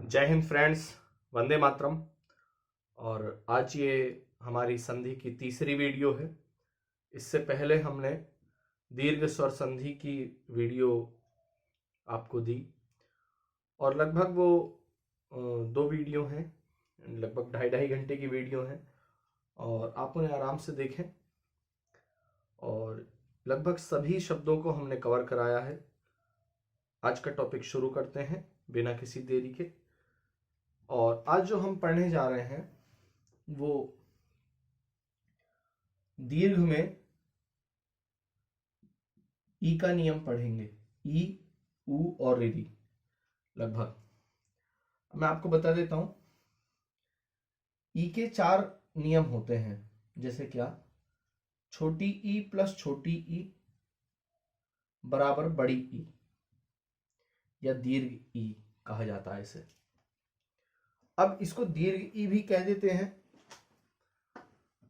जय हिंद फ्रेंड्स, वंदे मातरम। और आज ये हमारी संधि की तीसरी वीडियो है। इससे पहले हमने दीर्घ स्वर संधि की वीडियो आपको दी और लगभग वो दो वीडियो हैं, लगभग ढाई ढाई घंटे की वीडियो हैं और आप उन्हें आराम से देखें। और लगभग सभी शब्दों को हमने कवर कराया है। आज का टॉपिक शुरू करते हैं बिना किसी देरी के। और आज जो हम पढ़ने जा रहे हैं वो दीर्घ में ई का नियम पढ़ेंगे। ई, ऊ और रिरी। लगभग मैं आपको बता देता हूं। ई के 4 नियम होते हैं। जैसे क्या? छोटी ई प्लस छोटी ई बराबर बड़ी ई, या दीर्घ ई कहा जाता है इसे। अब इसको दीर्घ ई भी कह देते हैं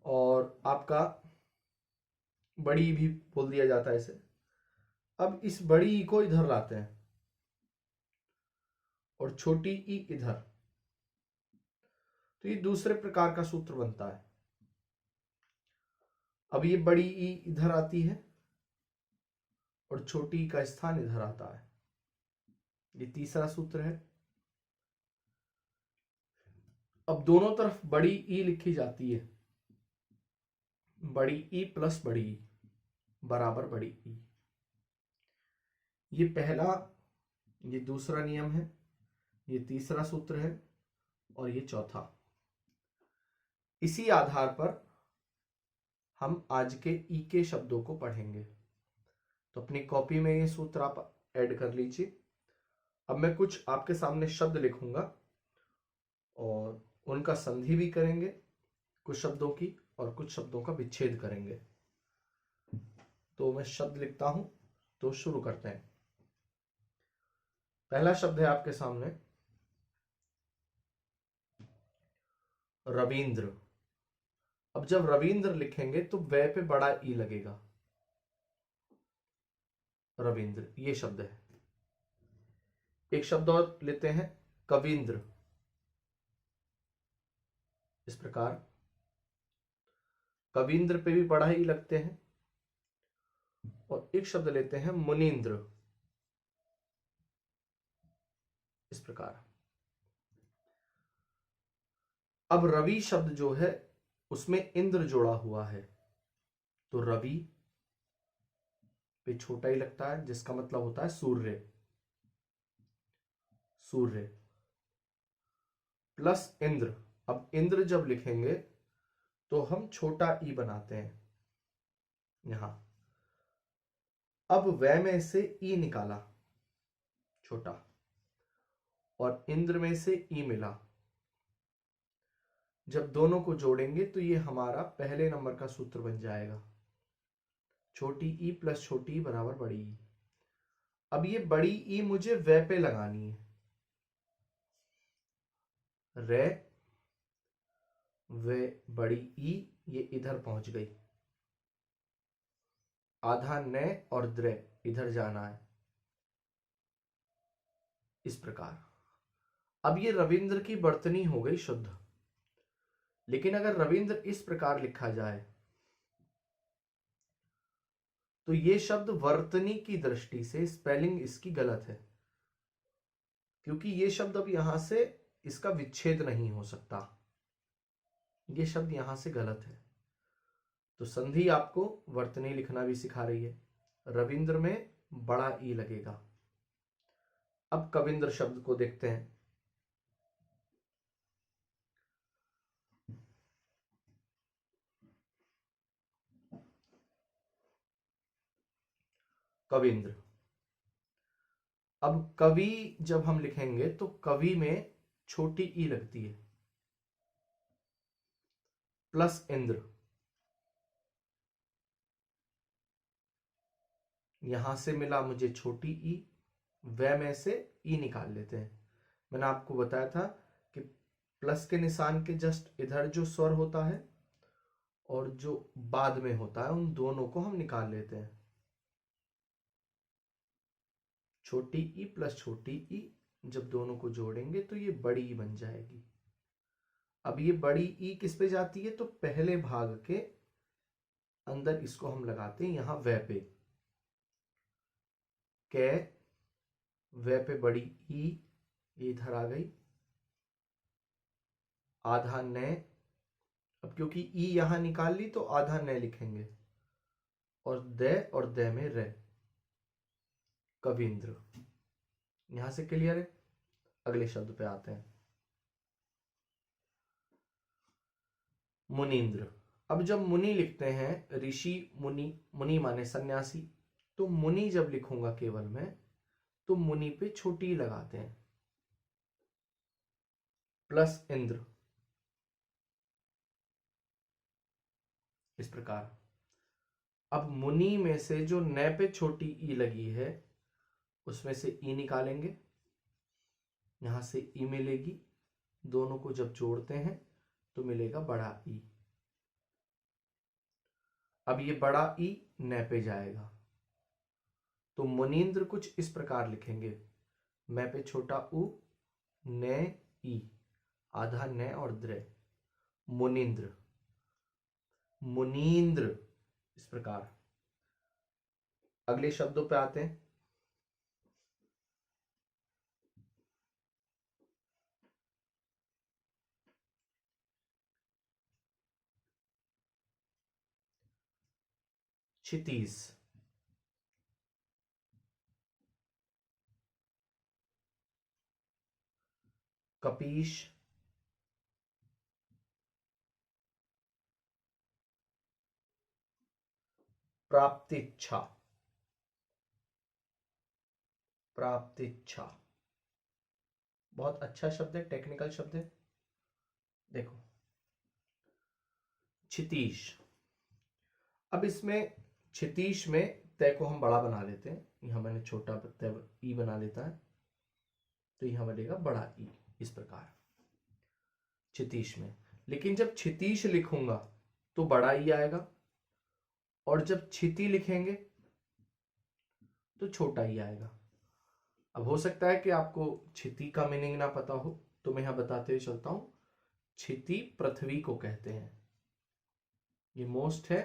और आपका बड़ी ई भी बोल दिया जाता है इसे। अब इस बड़ी ई को इधर लाते हैं और छोटी ई इधर, तो ये दूसरे प्रकार का सूत्र बनता है। अब ये बड़ी ई इधर आती है और छोटी ई का स्थान इधर आता है। ये तीसरा सूत्र है। अब दोनों तरफ बड़ी ई लिखी जाती है। बड़ी ई प्लस बड़ी ई बराबर बड़ी ई। ये पहला, ये दूसरा नियम है, ये तीसरा सूत्र है और ये चौथा। इसी आधार पर हम आज के ई के शब्दों को पढ़ेंगे। तो अपनी कॉपी में ये सूत्र आप ऐड कर लीजिए। अब मैं कुछ आपके सामने शब्द लिखूंगा और उनका संधि भी करेंगे कुछ शब्दों की, और कुछ शब्दों का विच्छेद करेंगे। तो मैं शब्द लिखता हूं, तो शुरू करते हैं। पहला शब्द है आपके सामने रविंद्र। अब जब रविंद्र लिखेंगे तो वे पे बड़ा ई लगेगा। रविंद्र ये शब्द है। एक शब्द और लेते हैं, कविंद्र। इस प्रकार कविंद्र पे भी बड़ा ई लगते हैं। और एक शब्द लेते हैं मुनींद्र। इस प्रकार। अब रवि शब्द जो है उसमें इंद्र जोड़ा हुआ है, तो रवि पे छोटा ही लगता है, जिसका मतलब होता है सूर्य। सूर्य प्लस इंद्र। अब इंद्र जब लिखेंगे तो हम छोटा ई बनाते हैं यहां। अब वै में से ई निकाला छोटा, और इंद्र में से ई मिला। जब दोनों को जोड़ेंगे तो ये हमारा पहले नंबर का सूत्र बन जाएगा। छोटी ई प्लस छोटी ई बराबर बड़ी ई। अब ये बड़ी ई मुझे वै पे लगानी है। रे, वे, बड़ी ई, ये इधर पहुंच गई। आधा न और द्र इधर जाना है। इस प्रकार। अब ये रविंद्र की वर्तनी हो गई शुद्ध। लेकिन अगर रविंद्र इस प्रकार लिखा जाए तो ये शब्द वर्तनी की दृष्टि से स्पेलिंग इसकी गलत है, क्योंकि ये शब्द अब यहां से इसका विच्छेद नहीं हो सकता। ये शब्द यहां से गलत है। तो संधि आपको वर्तनी लिखना भी सिखा रही है। रविंद्र में बड़ा ई लगेगा। अब कविंद्र शब्द को देखते हैं। कविंद्र। अब कवि जब हम लिखेंगे तो कवि में छोटी ई लगती है, प्लस इंद्र। यहां से मिला मुझे छोटी ई, वह में से ई निकाल लेते हैं। मैंने आपको बताया था कि प्लस के निशान के जस्ट इधर जो स्वर होता है और जो बाद में होता है, उन दोनों को हम निकाल लेते हैं। छोटी ई प्लस छोटी ई जब दोनों को जोड़ेंगे तो ये बड़ी ई बन जाएगी। अब ये बड़ी ई किस पे जाती है, तो पहले भाग के अंदर इसको हम लगाते हैं यहां वह पे, कै वह पे बड़ी ई, इधर आ गई, आधा न। अब क्योंकि ई यहां निकाल ली तो आधा न लिखेंगे, और द में र, कविंद्र। यहां से क्लियर है। अगले शब्द पे आते हैं, मुनीन्द्र। अब जब मुनि लिखते हैं, ऋषि मुनि, मुनि माने सन्यासी, तो मुनि जब लिखूंगा केवल मैं, तो मुनि पे छोटी लगाते हैं, प्लस इंद्र, इस प्रकार। अब मुनि में से जो न पे छोटी ई लगी है उसमें से ई निकालेंगे, यहां से ई मिलेगी, दोनों को जब जोड़ते हैं तो मिलेगा बड़ा ई। अब ये बड़ा ई न पे जाएगा, तो मुनीन्द्र कुछ इस प्रकार लिखेंगे, मैं पे छोटा उ, न ई, आधा न और द्र, मुनीन्द्र, मुनीन्द्र, इस प्रकार। अगले शब्दों पे आते हैं, क्षितिज। कपीश, प्राप्तिच्छा, प्राप्तिच्छा, बहुत अच्छा शब्द है, टेक्निकल शब्द है। देखो, क्षितीश। अब इसमें क्षितीश में तय को हम बड़ा बना लेते हैं, यहां मैंने छोटा तय ई बना लेता है, तो यहां बनेगा बड़ा ई, इस प्रकार क्षितीश में। लेकिन जब क्षितीश लिखूंगा तो बड़ा ई आएगा, और जब क्षिति लिखेंगे तो छोटा ई आएगा। अब हो सकता है कि आपको क्षिति का मीनिंग ना पता हो, तो मैं यहां बताते हुए चलता हूं। क्षिति पृथ्वी को कहते हैं, ये मोस्ट है,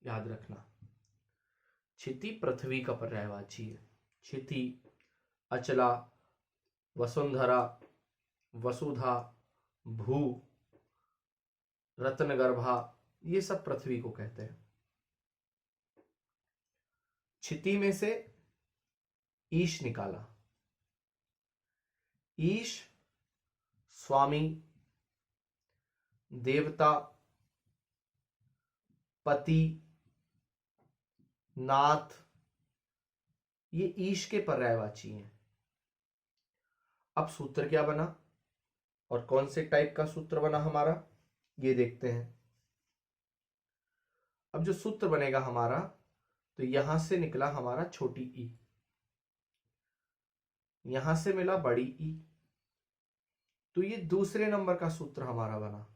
याद रखना। क्षिति पृथ्वी का पर्यायवाची है। क्षिति, अचला, वसुंधरा, वसुधा, भू, रत्नगर्भा, ये सब पृथ्वी को कहते हैं। क्षिति में से ईश निकाला, ईश स्वामी, देवता, पति, नाथ, ये ईश के पर्यायवाची हैं। अब सूत्र क्या बना और कौन से टाइप का सूत्र बना हमारा, ये देखते हैं। अब जो सूत्र बनेगा हमारा, तो यहां से निकला हमारा छोटी ई, यहां से मिला बड़ी ई, तो ये दूसरे नंबर का सूत्र हमारा बना,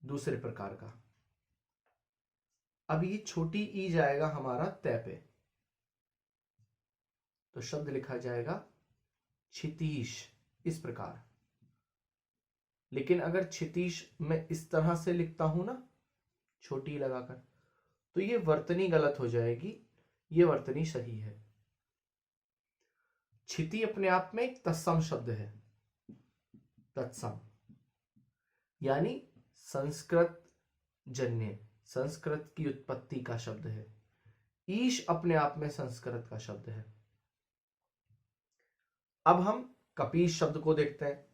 दूसरे प्रकार का। अब ये छोटी ई जाएगा हमारा तय पे, तो शब्द लिखा जाएगा क्षितीश, इस प्रकार। लेकिन अगर क्षितीश मैं इस तरह से लिखता हूं ना, छोटी लगाकर, तो ये वर्तनी गलत हो जाएगी, ये वर्तनी सही है। क्षिति अपने आप में एक तत्सम शब्द है, तत्सम यानी संस्कृत जन्य, संस्कृत की उत्पत्ति का शब्द है। ईश अपने आप में संस्कृत का शब्द है। अब हम कपीश शब्द को देखते हैं।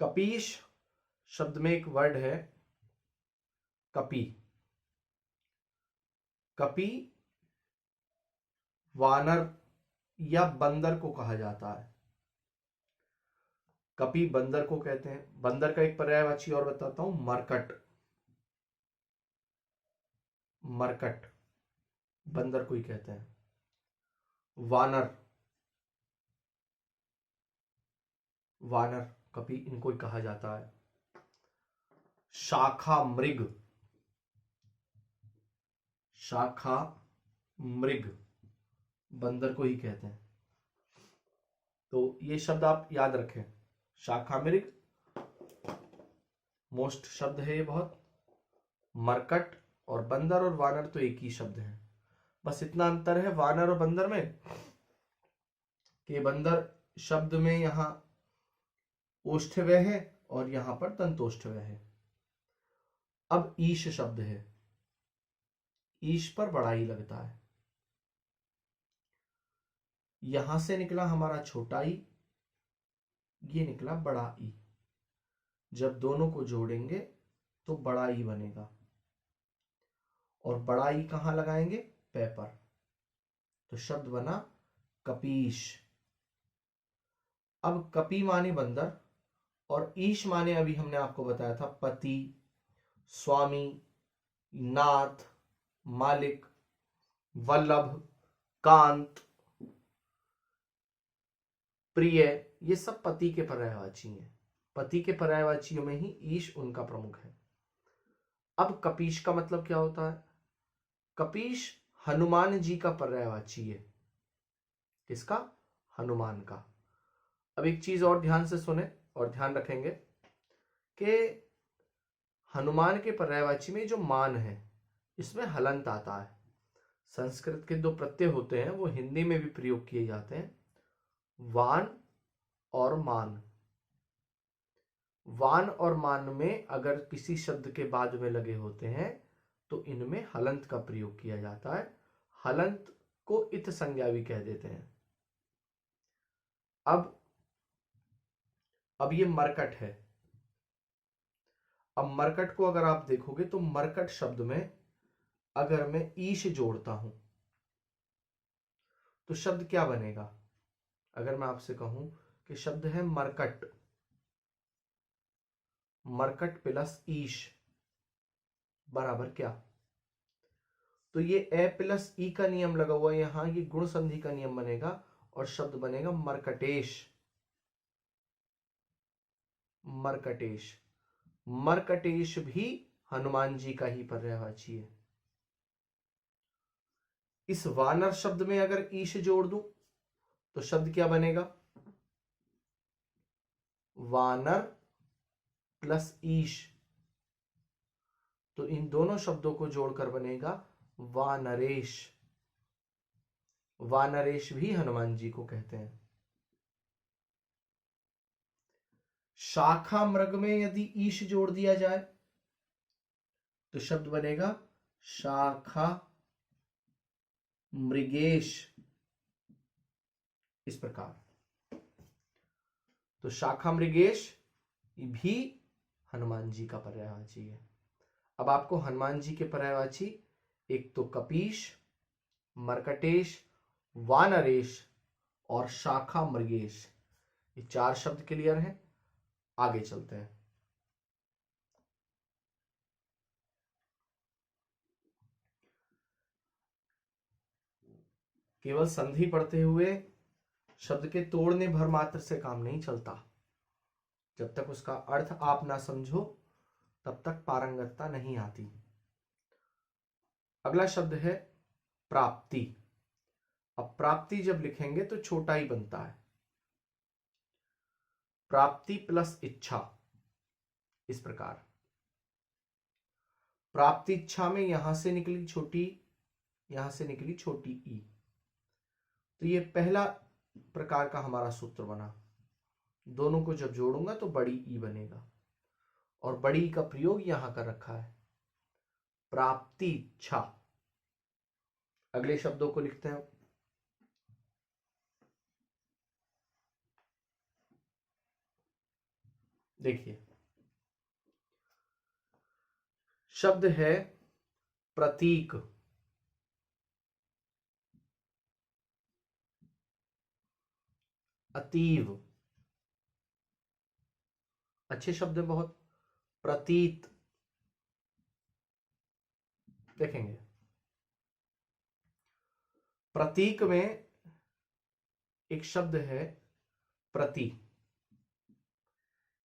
कपीश शब्द में एक वर्ड है कपी। कपी वानर या बंदर को कहा जाता है। कपी बंदर को कहते हैं। बंदर का एक पर्यायवाची और बताता हूं, मरकट। मरकट बंदर को ही कहते हैं। वानर, वानर कपी इनको ही कहा जाता है। शाखा मृग, शाखा मृग, बंदर को ही कहते हैं। तो ये शब्द आप याद रखें, शाखा मृग मोस्ट शब्द है ये बहुत। मरकट और बंदर और वानर तो एक ही शब्द है, बस इतना अंतर है वानर और बंदर में कि बंदर शब्द में यहां ओष्ठव्य है और यहां पर दंतोष्ठव्य है। अब ईश शब्द है, ईश पर बड़ा ई लगता है। यहां से निकला हमारा छोटा ई, ये निकला बड़ा ई। जब दोनों को जोड़ेंगे तो बड़ा ई बनेगा, और बड़ा ई कहां लगाएंगे? पै पर। तो शब्द बना कपीश। अब कपी माने बंदर और ईश माने अभी हमने आपको बताया था पति, स्वामी, नाथ, मालिक, वल्लभ, कांत, प्रिय, ये सब पति के पर्यायवाची हैं। पति के पर्यायवाचियों में ही ईश उनका प्रमुख है। अब कपीश का मतलब क्या होता है? कपीश हनुमान जी का पर्यायवाची है। किसका? हनुमान का। अब एक चीज और ध्यान से सुने और ध्यान रखेंगे कि हनुमान के पर्यायवाची में जो मान है इसमें हलंत आता है। संस्कृत के दो प्रत्यय होते हैं वो हिंदी में भी प्रयोग किए जाते हैं, वान और मान। वान और मान में अगर किसी शब्द के बाद में लगे होते हैं तो इनमें हलंत का प्रयोग किया जाता है। हलंत को इत संज्ञा भी कह देते हैं। अब ये मरकट है। अब मरकट को अगर आप देखोगे तो मरकट शब्द में अगर मैं ईश जोड़ता हूं तो शब्द क्या बनेगा? अगर मैं आपसे कहूं कि शब्द है मरकट, मरकट प्लस ईश बराबर क्या? तो ये ए प्लस ई का नियम लगा हुआ है यहां, ये गुण संधि का नियम बनेगा और शब्द बनेगा मरकटेश। मरकटेश, मरकटेश भी हनुमान जी का ही पर्यायवाची है। इस वानर शब्द में अगर ईश जोड़ दूं तो शब्द क्या बनेगा? वानर प्लस ईश। तो इन दोनों शब्दों को जोड़कर बनेगा वानरेश। वानरेश भी हनुमान जी को कहते हैं। शाखा मृग में यदि ईश जोड़ दिया जाए तो शब्द बनेगा शाखा मृगेश। इस प्रकार तो शाखा मृगेश भी हनुमान जी का पर्यायवाची है। अब आपको हनुमान जी के पर्यायवाची एक तो कपीश, मरकटेश, वानरेश और शाखा मृगेश, ये चार शब्द क्लियर हैं। आगे चलते हैं। केवल संधि पढ़ते हुए शब्द के तोड़ने भर मात्र से काम नहीं चलता। जब तक उसका अर्थ आप ना समझो तब तक पारंगतता नहीं आती। अगला शब्द है प्राप्ति। अब प्राप्ति जब लिखेंगे तो छोटा ही बनता है। प्राप्ति प्लस इच्छा, इस प्रकार। प्राप्ति इच्छा में यहां से निकली छोटी, यहां से निकली छोटी ई। तो ये पहला प्रकार का हमारा सूत्र बना। दोनों को जब जोड़ूंगा तो बड़ी ई बनेगा, और बड़ी ई का प्रयोग यहां कर रखा है, प्राप्ति इच्छा। अगले शब्दों को लिखते हैं। देखिए, शब्द है प्रतीक। अतीव, अच्छे शब्द है बहुत। प्रतीत, देखेंगे प्रतीक में एक शब्द है प्रति।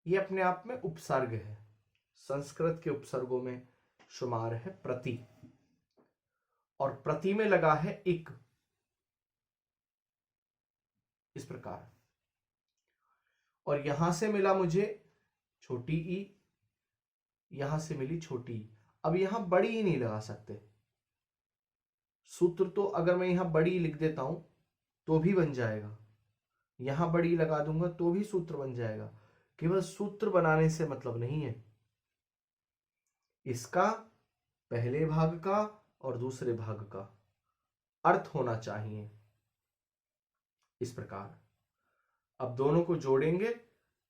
ये अपने आप में उपसर्ग है, संस्कृत के उपसर्गों में शुमार है प्रति। और प्रति में लगा है इक, इस प्रकार। और यहां से मिला मुझे छोटी ई, यहां से मिली छोटी ई। अब यहां बड़ी ई नहीं लगा सकते। सूत्र तो अगर मैं यहां बड़ी लिख देता हूं तो भी बन जाएगा, यहां बड़ी लगा दूंगा तो भी सूत्र बन जाएगा। केवल सूत्र बनाने से मतलब नहीं है, इसका पहले भाग का और दूसरे भाग का अर्थ होना चाहिए, इस प्रकार। अब दोनों को जोड़ेंगे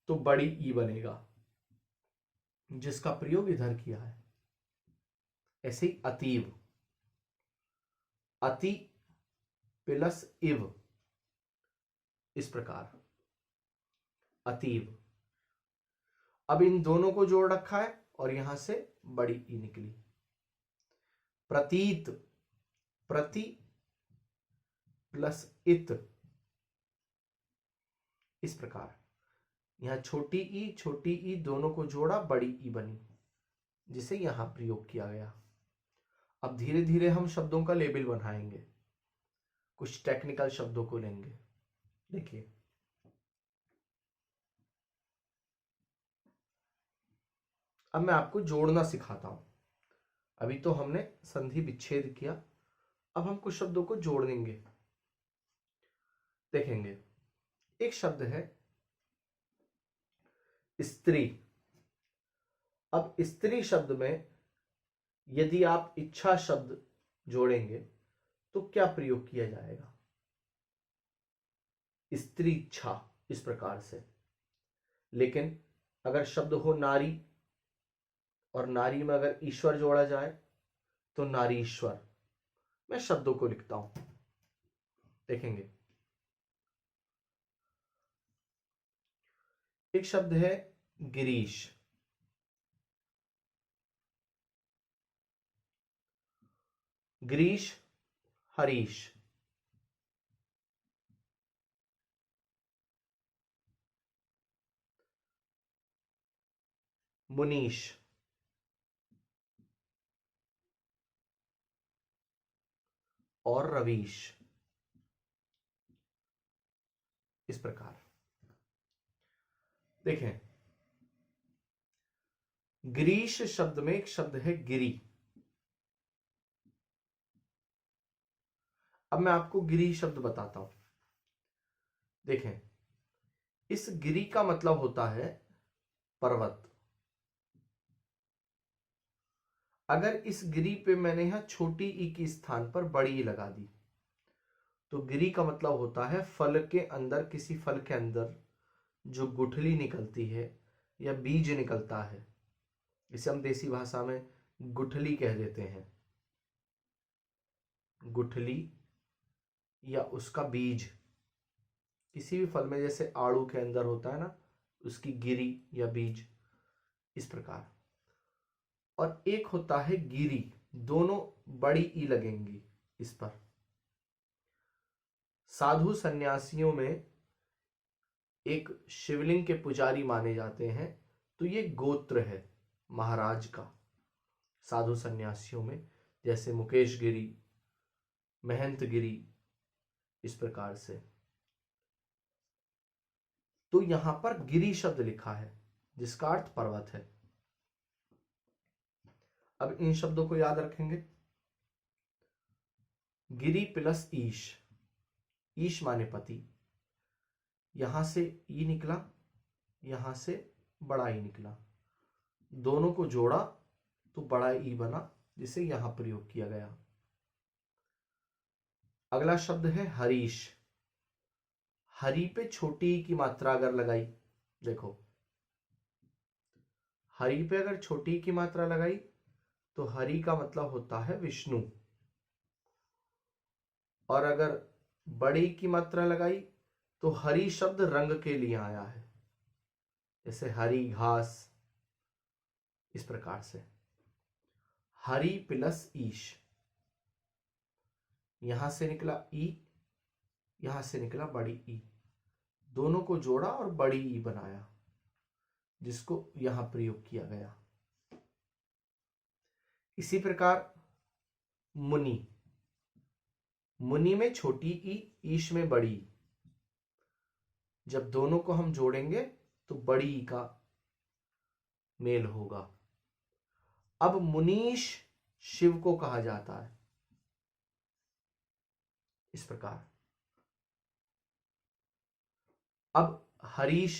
तो बड़ी ई बनेगा, जिसका प्रयोग इधर किया है। ऐसे ही अतीव, अति प्लस इव, इस प्रकार अतीव। अब इन दोनों को जोड़ रखा है और यहां से बड़ी ई निकली। प्रतीत, प्रति प्लस इत, इस प्रकार। यहां छोटी ई दोनों को जोड़ा, बड़ी ई बनी, जिसे यहां प्रयोग किया गया। अब धीरे धीरे हम शब्दों का लेबल बनाएंगे, कुछ टेक्निकल शब्दों को लेंगे। देखिए, अब मैं आपको जोड़ना सिखाता हूं। अभी तो हमने संधि विच्छेद किया, अब हम कुछ शब्दों को जोड़ेंगे। देखेंगे, एक शब्द है स्त्री। अब स्त्री शब्द में यदि आप इच्छा शब्द जोड़ेंगे तो क्या प्रयोग किया जाएगा? स्त्री इच्छा, इस प्रकार से। लेकिन अगर शब्द हो नारी, और नारी में अगर ईश्वर जोड़ा जाए तो नारी ईश्वर। मैं शब्दों को लिखता हूं, देखेंगे। एक शब्द है गिरीश, गिरीश, हरीश, मुनीश, और रवीश, इस प्रकार। देखें, गिरीश शब्द में एक शब्द है गिरी। अब मैं आपको गिरी शब्द बताता हूं। देखें, इस गिरी का मतलब होता है पर्वत। अगर इस गिरी पे मैंने यहां छोटी ई के स्थान पर बड़ी ई लगा दी तो गिरी का मतलब होता है फल के अंदर, किसी फल के अंदर जो गुठली निकलती है या बीज निकलता है, इसे हम देसी भाषा में गुठली कह देते हैं। गुठली या उसका बीज, किसी भी फल में, जैसे आड़ू के अंदर होता है ना, उसकी गिरी या बीज, इस प्रकार। और एक होता है गिरी, दोनों बड़ी ई लगेंगी इस पर। साधु सन्यासियों में एक शिवलिंग के पुजारी माने जाते हैं, तो ये गोत्र है महाराज का। साधु सन्यासियों में जैसे मुकेश गिरी, महंत गिरी, इस प्रकार से। तो यहां पर गिरी शब्द लिखा है जिसका अर्थ पर्वत है। अब इन शब्दों को याद रखेंगे। गिरी प्लस ईश, ईश माने पति। यहां से ई निकला, यहां से बड़ा ई निकला, दोनों को जोड़ा तो बड़ा ई बना, जिसे यहां प्रयोग किया गया। अगला शब्द है हरीश। हरि पे छोटी ई की मात्रा अगर लगाई, देखो, हरि पे अगर छोटी ई की मात्रा लगाई तो हरि का मतलब होता है विष्णु। और अगर बड़ी की मात्रा लगाई तो हरी शब्द रंग के लिए आया है, जैसे हरी घास, इस प्रकार से। हरी प्लस ईश, यहां से निकला ई, यहां से निकला बड़ी ई, दोनों को जोड़ा और बड़ी ई बनाया, जिसको यहां प्रयोग किया गया। इसी प्रकार मुनि, मुनि में छोटी ई, ईश में बड़ी ई। जब दोनों को हम जोड़ेंगे तो बड़ी ई का मेल होगा। अब मुनीश शिव को कहा जाता है इस प्रकार। अब हरीश,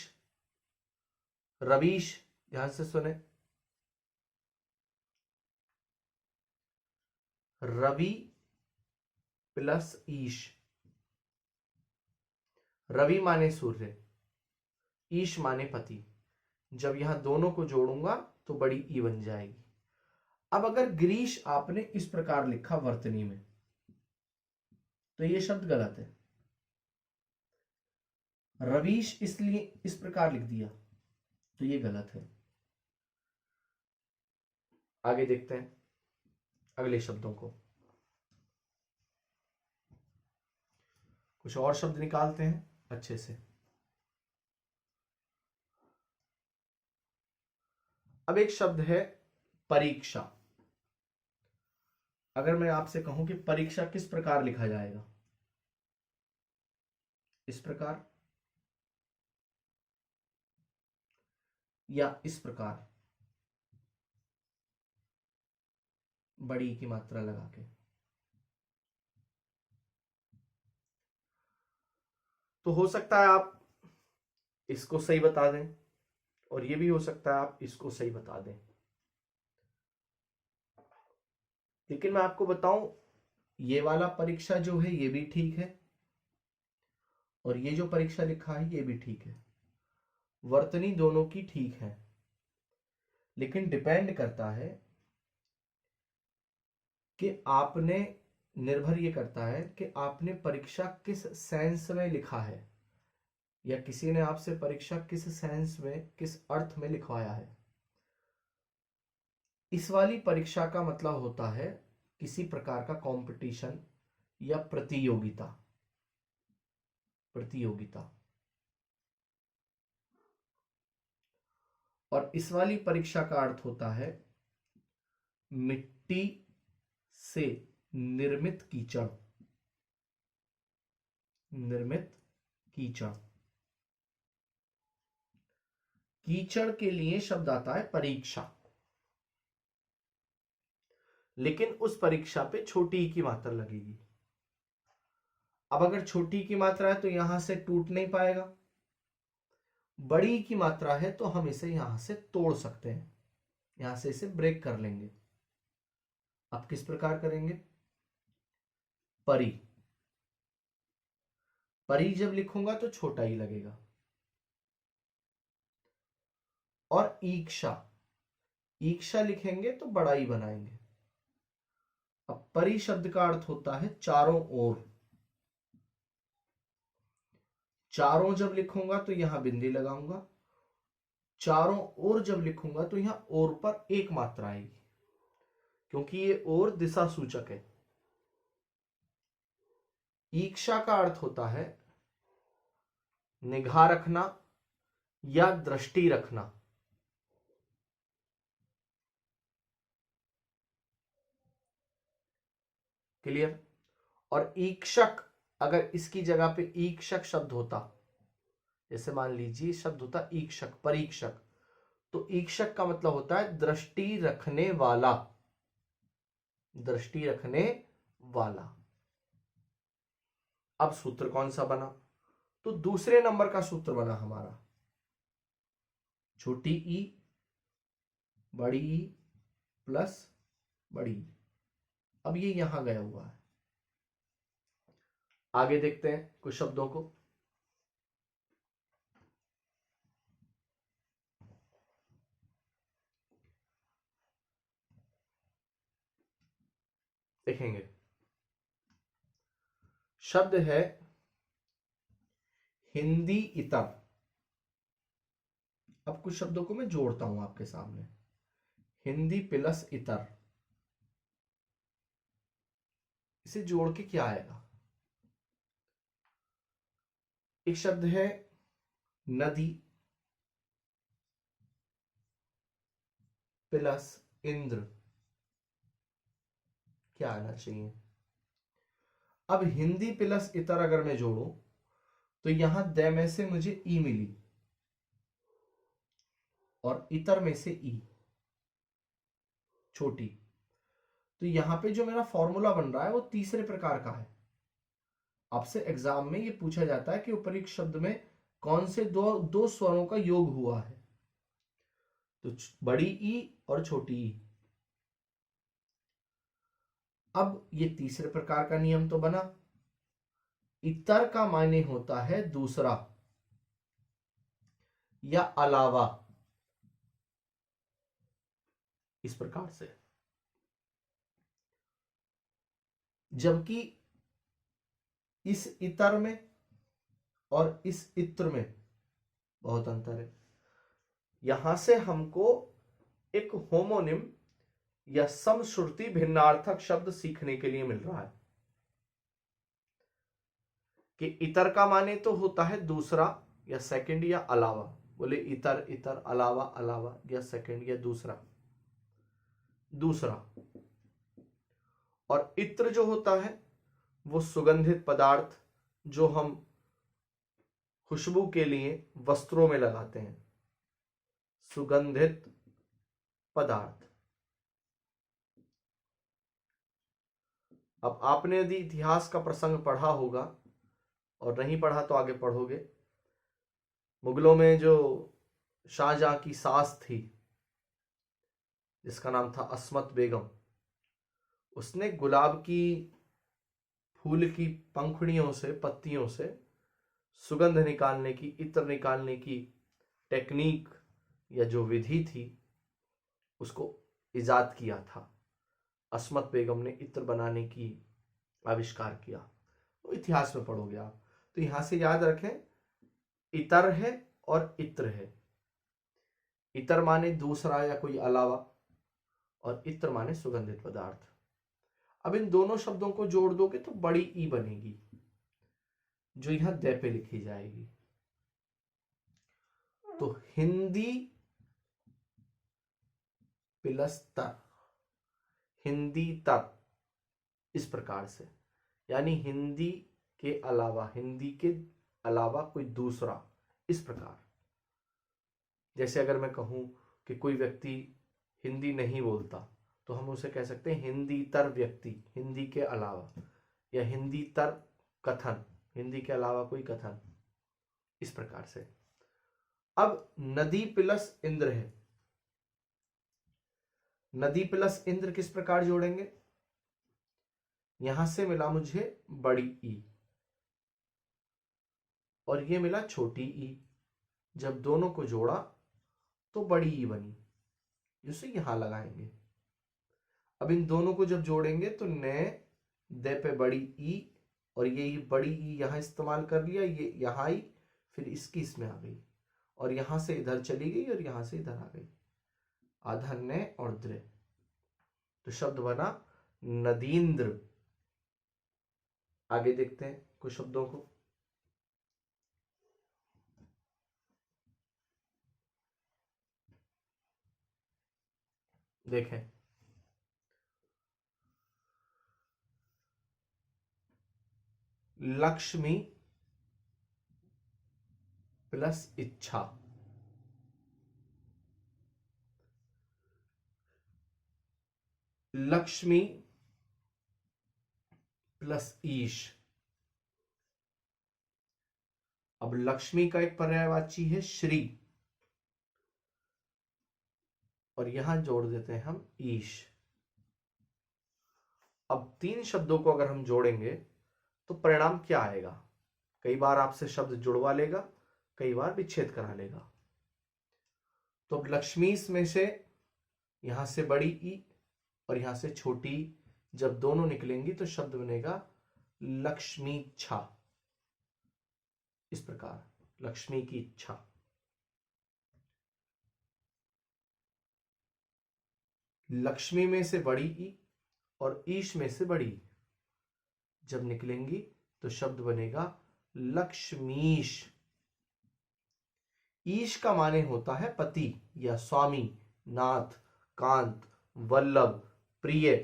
रवीश, ध्यान से सुने, रवि प्लस ईश। रवि माने सूर्य, ईश माने पति। जब यहां दोनों को जोड़ूंगा तो बड़ी ई बन जाएगी। अब अगर ग्रीश आपने इस प्रकार लिखा वर्तनी में तो यह शब्द गलत है। रवीश इसलिए इस प्रकार लिख दिया तो यह गलत है। आगे देखते हैं अगले शब्दों को। कुछ और शब्द निकालते हैं अच्छे से। अब एक शब्द है परीक्षा। अगर मैं आपसे कहूं कि परीक्षा किस प्रकार लिखा जाएगा, इस प्रकार या इस प्रकार, बड़ी की मात्रा लगा के, तो हो सकता है आप इसको सही बता दें और ये भी हो सकता है आप इसको सही बता दें। लेकिन मैं आपको बताऊं, ये वाला परीक्षा जो है ये भी ठीक है और ये जो परीक्षा लिखा है ये भी ठीक है। वर्तनी दोनों की ठीक है, लेकिन डिपेंड करता है कि आपने, निर्भर ये करता है कि आपने परीक्षा किस सेंस में लिखा है या किसी ने आपसे परीक्षा किस सेंस में, किस अर्थ में लिखवाया है। इस वाली परीक्षा का मतलब होता है किसी प्रकार का कंपटीशन या प्रतियोगिता। प्रतियोगिता। और इस वाली परीक्षा का अर्थ होता है मिट्टी से निर्मित कीचड़। निर्मित कीचड़। कीचड़ के लिए शब्द आता है परीक्षा, लेकिन उस परीक्षा पे छोटी ई की मात्रा लगेगी। अब अगर छोटी की मात्रा है तो यहां से टूट नहीं पाएगा, बड़ी की मात्रा है तो हम इसे यहां से तोड़ सकते हैं, यहां से इसे ब्रेक कर लेंगे। अब किस प्रकार करेंगे? परी। परी जब लिखूंगा तो छोटा ही लगेगा। और ईक्षा, ईक्षा लिखेंगे तो बड़ा ही बनाएंगे। अब परी शब्द का अर्थ होता है चारों ओर। चारों जब लिखूंगा तो यहां बिंदी लगाऊंगा, चारों ओर जब लिखूंगा तो यहां ओर पर एक मात्रा आएगी, क्योंकि ये ओर दिशा सूचक है। ईक्षा का अर्थ होता है निगाह रखना या दृष्टि रखना। क्लियर? और ईक्षक, अगर इसकी जगह पे ईक्षक शब्द होता, जैसे मान लीजिए शब्द होता ईक्षक, परीक्षक, तो ईक्षक का मतलब होता है दृष्टि रखने वाला। दृष्टि रखने वाला। अब सूत्र कौन सा बना? तो दूसरे नंबर का सूत्र बना हमारा, छोटी ई बड़ी ई प्लस बड़ी ई। अब ये यहां गया हुआ है। आगे देखते हैं कुछ शब्दों को। देखेंगे शब्द है हिंदी इतर। अब कुछ शब्दों को मैं जोड़ता हूं आपके सामने। हिंदी प्लस इतर, इसे जोड़ के क्या आएगा? एक शब्द है नदी प्लस इंद्र, क्या आना चाहिए? अब हिंदी प्लस इतर अगर मैं जोड़ू तो यहां द में से मुझे ई मिली और इतर में से ई छोटी, तो यहां पे जो मेरा फॉर्मूला बन रहा है वो तीसरे प्रकार का है। आपसे एग्जाम में ये पूछा जाता है कि उपरोक्त शब्द में कौन से दो दो स्वरों का योग हुआ है, तो बड़ी ई और छोटी ई। अब ये तीसरे प्रकार का नियम तो बना। इतर का मायने होता है दूसरा या अलावा, इस प्रकार से, जबकि इस इतर में और इस इत्र में बहुत अंतर है। यहां से हमको एक होमोनिम या समश्रुति भिन्नार्थक शब्द सीखने के लिए मिल रहा है कि इतर का माने तो होता है दूसरा या सेकंड या अलावा। बोले इतर इतर, अलावा अलावा, या सेकंड या दूसरा दूसरा। और इत्र जो होता है वो सुगंधित पदार्थ जो हम खुशबू के लिए वस्त्रों में लगाते हैं, सुगंधित पदार्थ। अब आपने यदि इतिहास का प्रसंग पढ़ा होगा, और नहीं पढ़ा तो आगे पढ़ोगे, मुगलों में जो शाहजहां की सास थी जिसका नाम था अस्मत बेगम, उसने गुलाब की फूल की पंखुड़ियों से, पत्तियों से सुगंध निकालने की, इत्र निकालने की टेक्निक या जो विधि थी उसको इजाद किया था। अस्मत बेगम ने इत्र बनाने की आविष्कार किया। तो इतिहास में पढ़ोगे आप, तो यहां से याद रखें इतर है और इत्र है। इतर माने दूसरा या कोई अलावा, और इत्र माने सुगंधित पदार्थ। अब इन दोनों शब्दों को जोड़ दोगे तो बड़ी ई बनेगी जो यहां द पे लिखी जाएगी। तो हिंदी प्लस तर, हिंदी तर, इस प्रकार से, यानी हिंदी के अलावा, हिंदी के अलावा कोई दूसरा, इस प्रकार। जैसे अगर मैं कहूं कि कोई व्यक्ति हिंदी नहीं बोलता तो हम उसे कह सकते हैं हिंदी तर व्यक्ति, हिंदी के अलावा, या हिंदी तर कथन, हिंदी के अलावा कोई कथन, इस प्रकार से। अब नदी प्लस इंद्र है। नदी प्लस इंद्र किस प्रकार जोड़ेंगे? यहां से मिला मुझे बड़ी ई और ये मिला छोटी ई, जब दोनों को जोड़ा तो बड़ी ई बनी, जिसे यहां लगाएंगे। अब इन दोनों को जब जोड़ेंगे तो न दे पे बड़ी ई, और ये बड़ी ई यहां इस्तेमाल कर लिया, ये यहां आई, फिर इसकी इसमें आ गई, और यहां से इधर चली गई और यहां से इधर आ गई, आधा न और द्र, तो शब्द बना नदींद्र। आगे देखते हैं कुछ शब्दों को। देखें, लक्ष्मी प्लस इच्छा, लक्ष्मी प्लस ईश। अब लक्ष्मी का एक पर्यायवाची है श्री, और यहां जोड़ देते हैं हम ईश। अब तीन शब्दों को अगर हम जोड़ेंगे तो परिणाम क्या आएगा? कई बार आपसे शब्द जुड़वा लेगा, कई बार विच्छेद करा लेगा। तो अब लक्ष्मी में से यहां से बड़ी ई और यहां से छोटी, जब दोनों निकलेंगी तो शब्द बनेगा लक्ष्मी इच्छा, इस प्रकार, लक्ष्मी की इच्छा। लक्ष्मी में से बड़ी ई और ईश में से बड़ी जब निकलेंगी तो शब्द बनेगा लक्ष्मीश। ईश का माने होता है पति या स्वामी, नाथ, कांत, वल्लभ, प्रिय।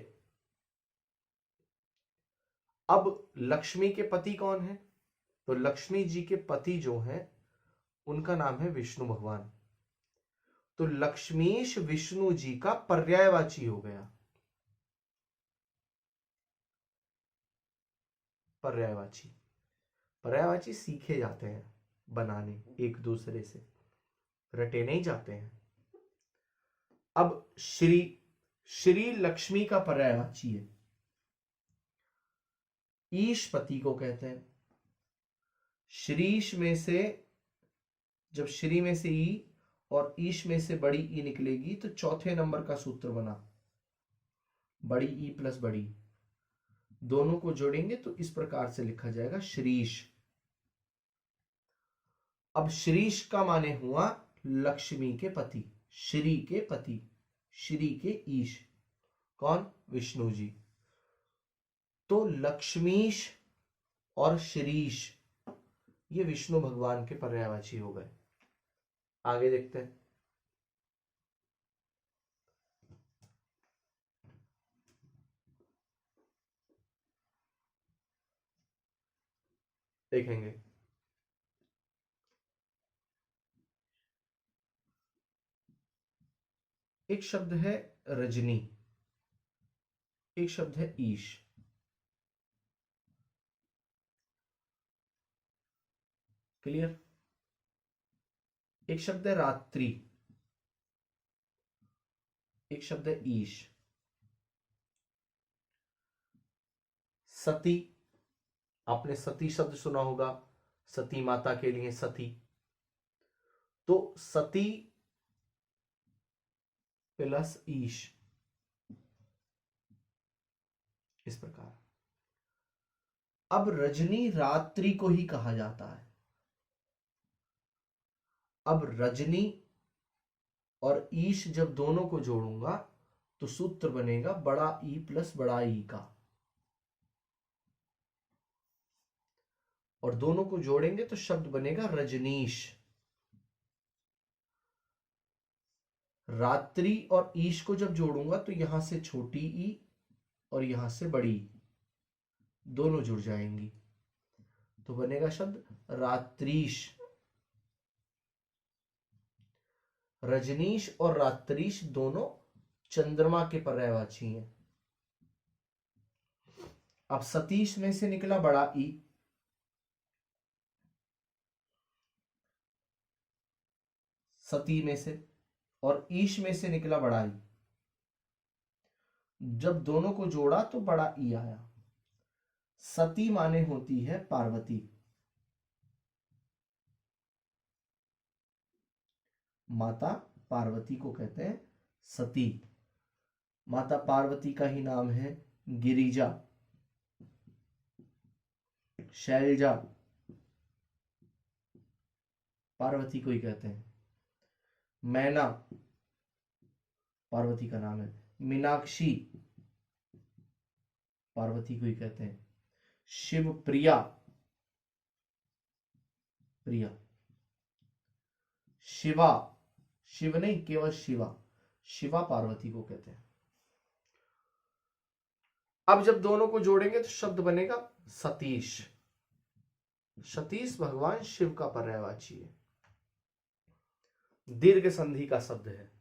अब लक्ष्मी के पति कौन है? तो लक्ष्मी जी के पति जो हैं उनका नाम है विष्णु भगवान। तो लक्ष्मीश विष्णु जी का पर्यायवाची हो गया। पर्यायवाची, पर्यायवाची सीखे जाते हैं बनाने, एक दूसरे से रटे नहीं जाते हैं। अब श्री, श्री लक्ष्मी का पर्यायवाची है। ईश पति को कहते हैं। श्रीश में से, जब श्री में से ई और ईश में से बड़ी ई निकलेगी तो चौथे नंबर का सूत्र बना, बड़ी ई प्लस बड़ी, दोनों को जोड़ेंगे तो इस प्रकार से लिखा जाएगा श्रीश। अब श्रीश का माने हुआ लक्ष्मी के पति, श्री के पति, श्री के ईश कौन? विष्णु जी। तो लक्ष्मीश और श्रीश ये विष्णु भगवान के पर्यायवाची हो गए। आगे देखते हैं। देखेंगे एक शब्द है रजनी, एक शब्द है ईश। क्लियर? एक शब्द है रात्रि, एक शब्द है ईश। सती, आपने सती शब्द सुना होगा, सती माता के लिए सती। तो सती प्लस ईश, इस प्रकार। अब रजनी रात्रि को ही कहा जाता है। अब रजनी और ईश जब दोनों को जोड़ूंगा तो सूत्र बनेगा बड़ा ई प्लस बड़ा ई का, और दोनों को जोड़ेंगे तो शब्द बनेगा रजनीश। रात्रि और ईश को जब जोड़ूंगा तो यहां से छोटी ई और यहां से बड़ी दोनों जुड़ जाएंगी तो बनेगा शब्द रात्रीश। रजनीश और रात्रीश दोनों चंद्रमा के पर्यायवाची हैं। अब सतीश में से निकला बड़ा ई, सती में से, और ईश में से निकला बड़ा ई। जब दोनों को जोड़ा तो बड़ा ई आया। सती माने होती है पार्वती, माता पार्वती को कहते हैं सती। माता पार्वती का ही नाम है गिरिजा, शैलजा, पार्वती को ही कहते हैं। मैना पार्वती का नाम है। मीनाक्षी पार्वती को ही कहते हैं। शिव प्रिया, प्रिया। शिवा, शिव नहीं केवल शिवा, शिवा पार्वती को कहते हैं। अब जब दोनों को जोड़ेंगे तो शब्द बनेगा सतीश। सतीश भगवान शिव का पर्यायवाची है। दीर्घ संधि का शब्द है,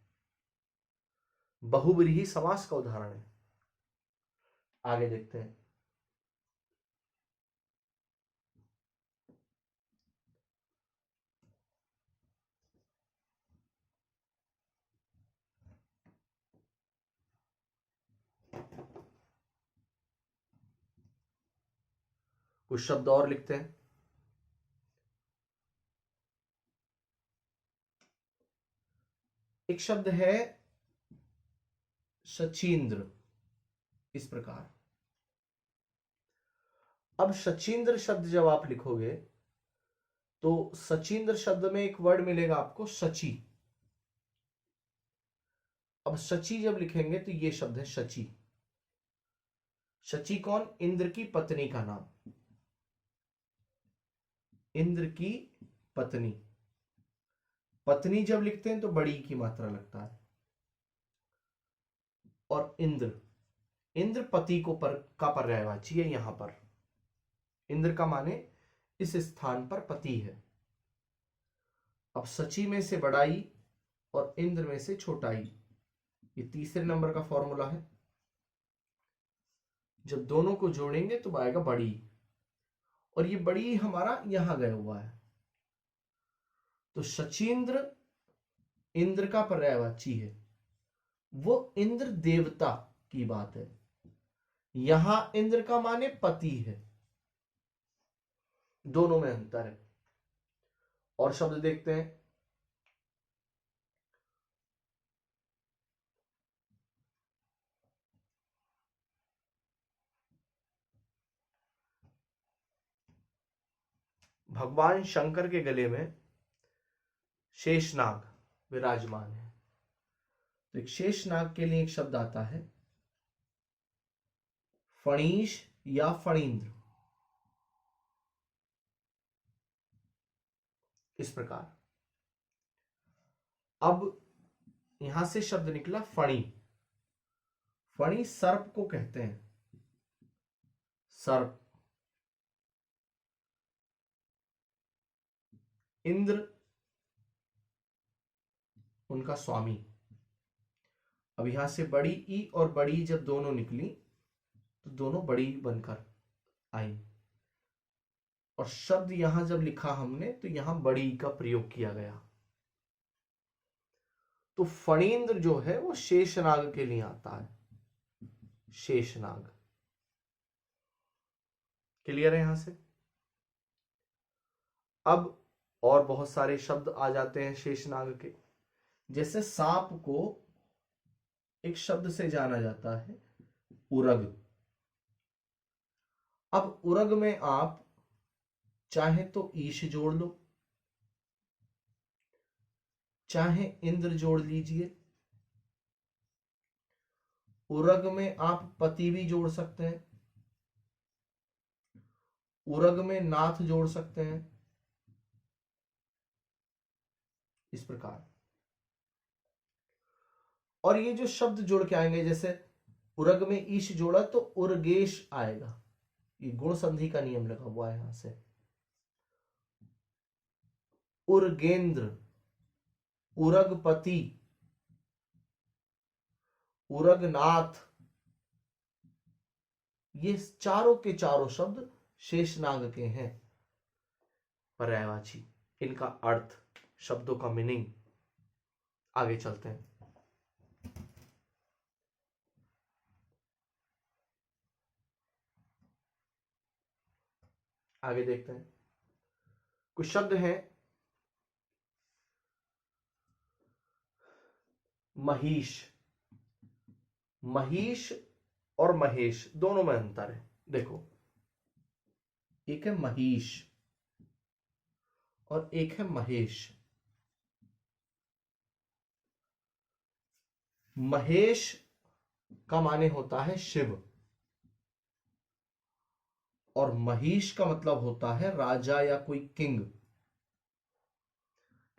बहुव्रीहि समास का उदाहरण है। आगे देखते हैं। कुछ शब्द और लिखते हैं। एक शब्द है शचींद्र, इस प्रकार। अब शचींद्र शब्द जब आप लिखोगे तो सचींद्र शब्द में एक वर्ड मिलेगा आपको शची। अब शची जब लिखेंगे तो ये शब्द है शची। शची कौन? इंद्र की पत्नी का नाम, इंद्र की पत्नी। पत्नी जब लिखते हैं तो बड़ी की मात्रा लगता है। और इंद्र, इंद्र पति को का पर्यायवाची है यहां पर। इंद्र का माने इस स्थान पर पति है। अब सची में से बड़ाई और इंद्र में से छोटाई, ये तीसरे नंबर का फॉर्मूला है। जब दोनों को जोड़ेंगे तो आएगा बड़ी, और ये बड़ी हमारा यहां गया हुआ है, तो सचींद्र इंद्र का पर्यायवाची है, वो इंद्र देवता की बात है। यहां इंद्र का माने पति है, दोनों में अंतर है। और शब्द देखते हैं। भगवान शंकर के गले में शेषनाग विराजमान है, तो एक शेषनाग के लिए एक शब्द आता है फणीश या फणींद्र, इस प्रकार। अब यहां से शब्द निकला फणी। फणी सर्प को कहते हैं, सर्प। इंद्र उनका स्वामी। अब यहां से बड़ी ई और बड़ी जब दोनों निकली तो दोनों बड़ी बनकर आई, और शब्द यहां जब लिखा हमने तो यहां बड़ी का प्रयोग किया गया। तो फणींद्र जो है वो शेषनाग के लिए आता है, शेषनाग। क्लियर है यहां से? अब और बहुत सारे शब्द आ जाते हैं शेषनाग के, जैसे सांप को एक शब्द से जाना जाता है उरग। अब उरग में आप चाहे तो ईश जोड़ लो, चाहे इंद्र जोड़ लीजिए। उरग में आप पति भी जोड़ सकते हैं, उरग में नाथ जोड़ सकते हैं, इस प्रकार। और ये जो शब्द जोड़ के आएंगे, जैसे उरग में ईश जोड़ा तो उर्गेश आएगा, ये गुण संधि का नियम लगा हुआ है यहां से। उर्गेंद्र, उरगपति, उरगनाथ, ये चारों के चारों शब्द शेषनाग के हैं, पर्यायवाची। इनका अर्थ, शब्दों का मीनिंग, आगे चलते हैं। आगे देखते हैं। कुछ शब्द हैं महिष। महिष और महेश दोनों में अंतर है। देखो, एक है महिष और एक है महेश। महेश का माने होता है शिव, और महिष का मतलब होता है राजा या कोई किंग।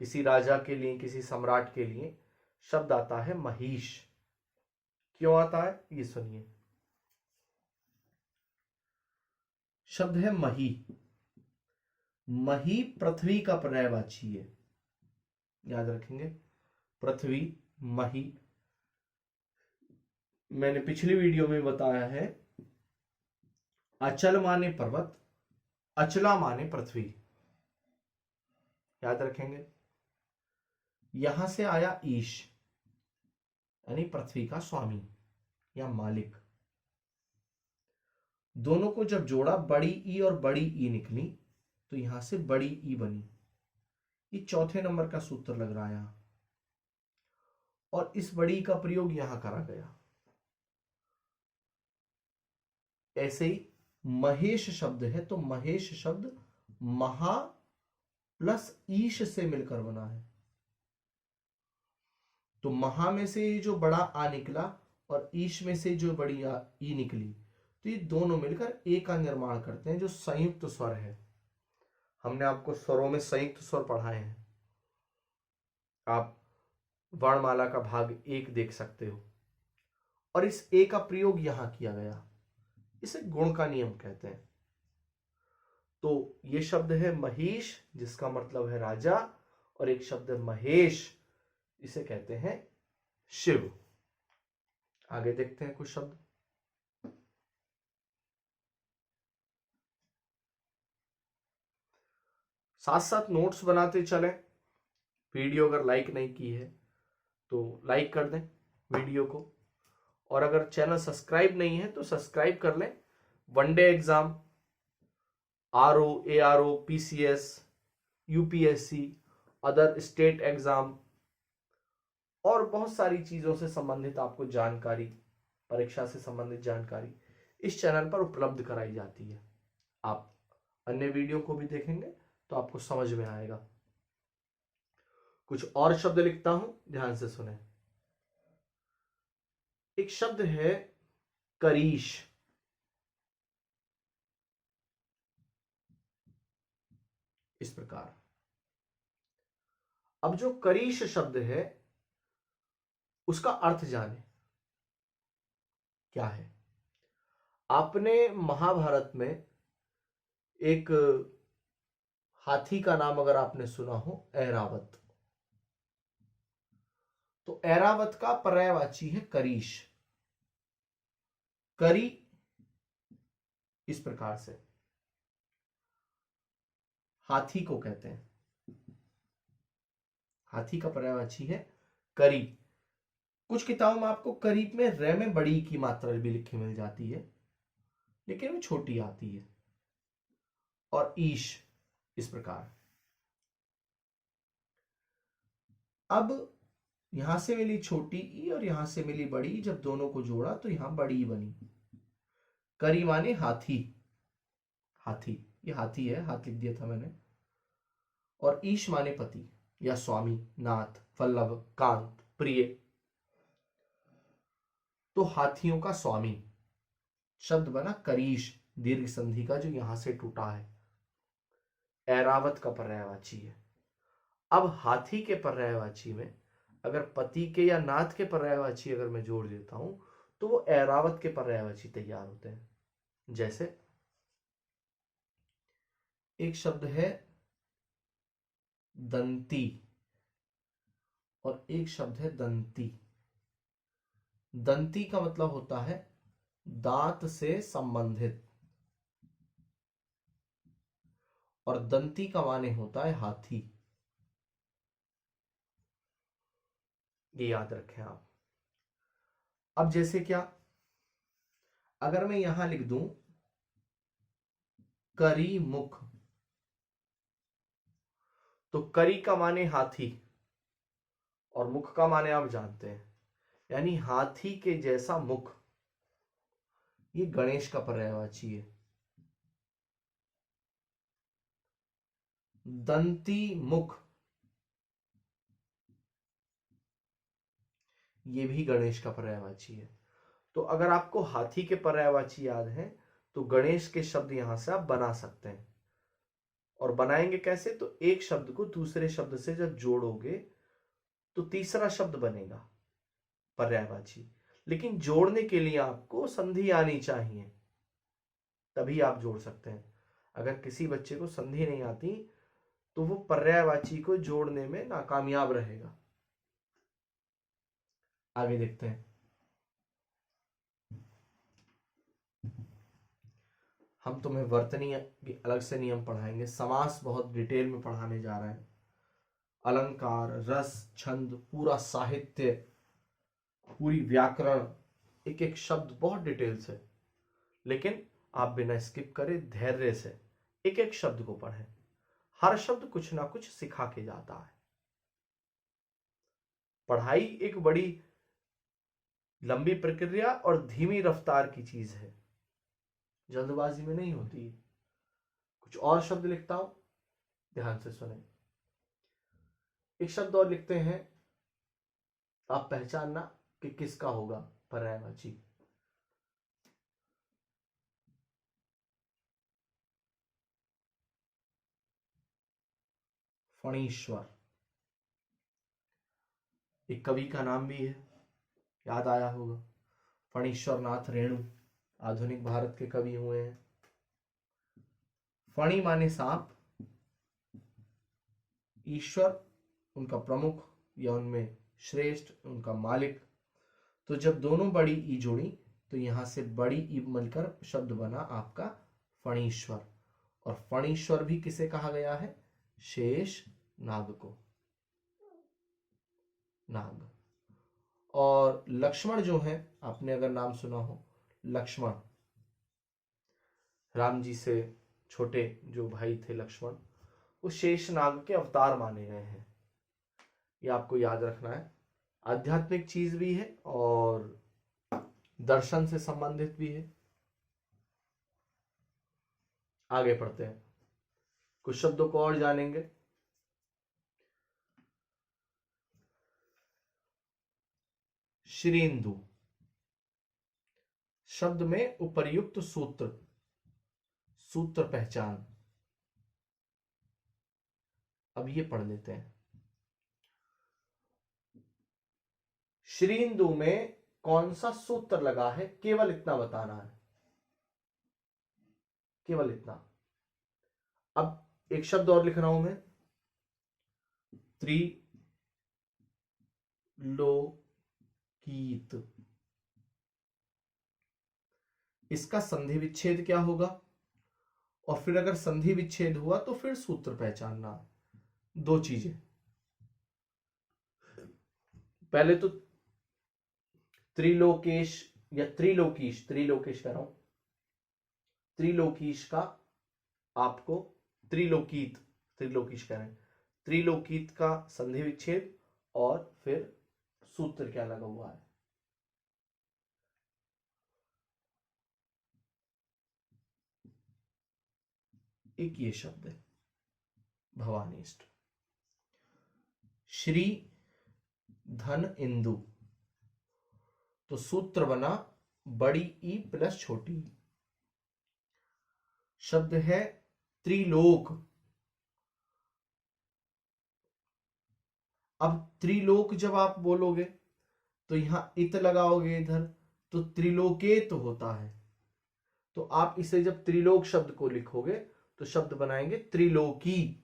किसी राजा के लिए, किसी सम्राट के लिए शब्द आता है महिष। क्यों आता है ये सुनिए। शब्द है मही। मही पृथ्वी का पर्यायवाची है, याद रखेंगे। पृथ्वी, मही। मैंने पिछली वीडियो में बताया है, अचल माने पर्वत, अचला माने पृथ्वी, याद रखेंगे। यहां से आया ईश, यानी पृथ्वी का स्वामी या मालिक। दोनों को जब जोड़ा, बड़ी ई और बड़ी ई निकली, तो यहां से बड़ी ई बनी। ये चौथे नंबर का सूत्र लग रहा है यहां, और इस बड़ी का प्रयोग यहां करा गया। ऐसे ही महेश शब्द है, तो महेश शब्द महा प्लस ईश से मिलकर बना है। तो महा में से ये जो बड़ा आ निकला और ईश में से जो बड़ी आ ई निकली, तो ये दोनों मिलकर एक का निर्माण करते हैं, जो संयुक्त स्वर है। हमने आपको स्वरों में संयुक्त स्वर पढ़ाए हैं, आप वर्णमाला का भाग 1 देख सकते हो। और इस ए का प्रयोग यहां किया गया, इसे गुण का नियम कहते हैं। तो ये शब्द है महिष, जिसका मतलब है राजा, और एक शब्द है महेश, इसे कहते हैं शिव। आगे देखते हैं कुछ शब्द। साथ साथ नोट्स बनाते चलें। वीडियो अगर लाइक नहीं की है तो लाइक कर दें वीडियो को, और अगर चैनल सब्सक्राइब नहीं है तो सब्सक्राइब कर लें। One day exam, RO, ARO, PCS, UPSC, other state exam और बहुत सारी चीजों से संबंधित आपको जानकारी, परीक्षा से संबंधित जानकारी इस चैनल पर उपलब्ध कराई जाती है। आप अन्य वीडियो को भी देखेंगे तो आपको समझ में आएगा। कुछ और शब्द लिखता हूं, ध्यान से सुने। एक शब्द है करीश। इस प्रकार, अब जो करीश शब्द है उसका अर्थ जाने क्या है। आपने महाभारत में एक हाथी का नाम अगर आपने सुना हो, ऐरावत, तो ऐरावत का पर्यायवाची है करीश। करी इस प्रकार से हाथी को कहते हैं, हाथी का पर्यायवाची है करी। कुछ किताबों में आपको करीब में रे में बड़ी की मात्रा भी लिखी मिल जाती है, लेकिन वो छोटी आती है। और ईश इस प्रकार। अब यहां से मिली छोटी ई और यहां से मिली बड़ी, जब दोनों को जोड़ा तो यहां बड़ी बनी। करी माने हाथी, हाथी, ये हाथी है, हाथ लिख दिया था मैंने। और ईश माने पति या स्वामी, नाथ, वल्लभ, कांत, प्रिय। तो हाथियों का स्वामी शब्द बना करीश, दीर्घ संधि का, जो यहां से टूटा है। ऐरावत का पर्यायवाची है। अब हाथी के पर्यायवाची में अगर पति के या नाथ के पर्यायवाची अगर मैं जोड़ देता हूं तो वो ऐरावत के पर्यायवाची तैयार होते हैं। जैसे एक शब्द है दंती और एक शब्द है दंती। दंती का मतलब होता है दांत से संबंधित, और दंती का माने होता है हाथी। ये याद रखें आप। अब जैसे क्या, अगर मैं यहां लिख दूं करी मुख, तो करी का माने हाथी और मुख का माने आप जानते हैं, यानी हाथी के जैसा मुख। ये गणेश का पर्यायवाची है। दंती मुख, ये भी गणेश का पर्यायवाची है। तो अगर आपको हाथी के पर्यायवाची याद है तो गणेश के शब्द यहां से आप बना सकते हैं। और बनाएंगे कैसे, तो एक शब्द को दूसरे शब्द से जब जोड़ोगे तो तीसरा शब्द बनेगा पर्यायवाची। लेकिन जोड़ने के लिए आपको संधि आनी चाहिए, तभी आप जोड़ सकते हैं। अगर किसी बच्चे को संधि नहीं आती तो वो पर्यायवाची को जोड़ने में नाकामयाब रहेगा। आगे देखते हैं। हम तुम्हें वर्तनी के अलग से नियम पढ़ाएंगे, समास बहुत डिटेल में पढ़ाने जा रहे हैं। अलंकार, रस, छंद, पूरा साहित्य, पूरी व्याकरण, एक एक शब्द बहुत डिटेल से। लेकिन आप बिना स्किप करे धैर्य से एक एक शब्द को पढ़ें। हर शब्द कुछ ना कुछ सिखा के जाता है। पढ़ाई एक बड़ी लंबी प्रक्रिया और धीमी रफ्तार की चीज है, जल्दबाजी में नहीं होती। कुछ और शब्द लिखता हूं, ध्यान से सुने। एक शब्द और लिखते हैं, आप पहचानना कि किसका होगा पर्यायवाची। फणीश्वर, एक कवि का नाम भी है, याद आया होगा। फणीश्वर नाथ रेणु आधुनिक भारत के कवि हुए हैं। फणी माने सांप, ईश्वर उनका प्रमुख या उनमें श्रेष्ठ, उनका मालिक। तो जब दोनों बड़ी ई जुड़ी तो यहां से बड़ी ई मिलकर शब्द बना आपका फणीश्वर। और फणीश्वर भी किसे कहा गया है? शेष नाग को, नाग। और लक्ष्मण जो है, आपने अगर नाम सुना हो, लक्ष्मण, राम जी से छोटे जो भाई थे लक्ष्मण, वो शेष नाग के अवतार माने गए हैं। ये आपको याद रखना है। आध्यात्मिक चीज भी है और दर्शन से संबंधित भी है। आगे पढ़ते हैं, कुछ शब्दों को और जानेंगे। श्रींदु शब्द में उपर्युक्त सूत्र, सूत्र पहचान। अब ये पढ़ लेते हैं। श्रींदु में कौन सा सूत्र लगा है, केवल इतना बताना है, केवल इतना। अब एक शब्द और लिख रहा हूं मैं, त्रिलोकीत। इसका संधि विच्छेद क्या होगा, और फिर अगर संधि विच्छेद हुआ तो फिर सूत्र पहचानना। दो चीजें, पहले तो त्रिलोकेश या त्रिलोकीश, त्रिलोकेश कह रहा हूं, त्रिलोकीश का आपको, त्रिलोकीत, त्रिलोकीश कह रहे हैं, त्रिलोकीत का संधि विच्छेद और फिर सूत्र क्या लगा हुआ है। एक ये शब्द है भवानीष्ट। श्री धन इंदु, तो सूत्र बना बड़ी ई प्लस छोटी ई। शब्द है त्रिलोक। अब त्रिलोक जब आप बोलोगे तो यहां इत लगाओगे इधर, तो त्रिलोकेत होता है। तो आप इसे जब त्रिलोक शब्द को लिखोगे तो शब्द बनाएंगे त्रिलोकी।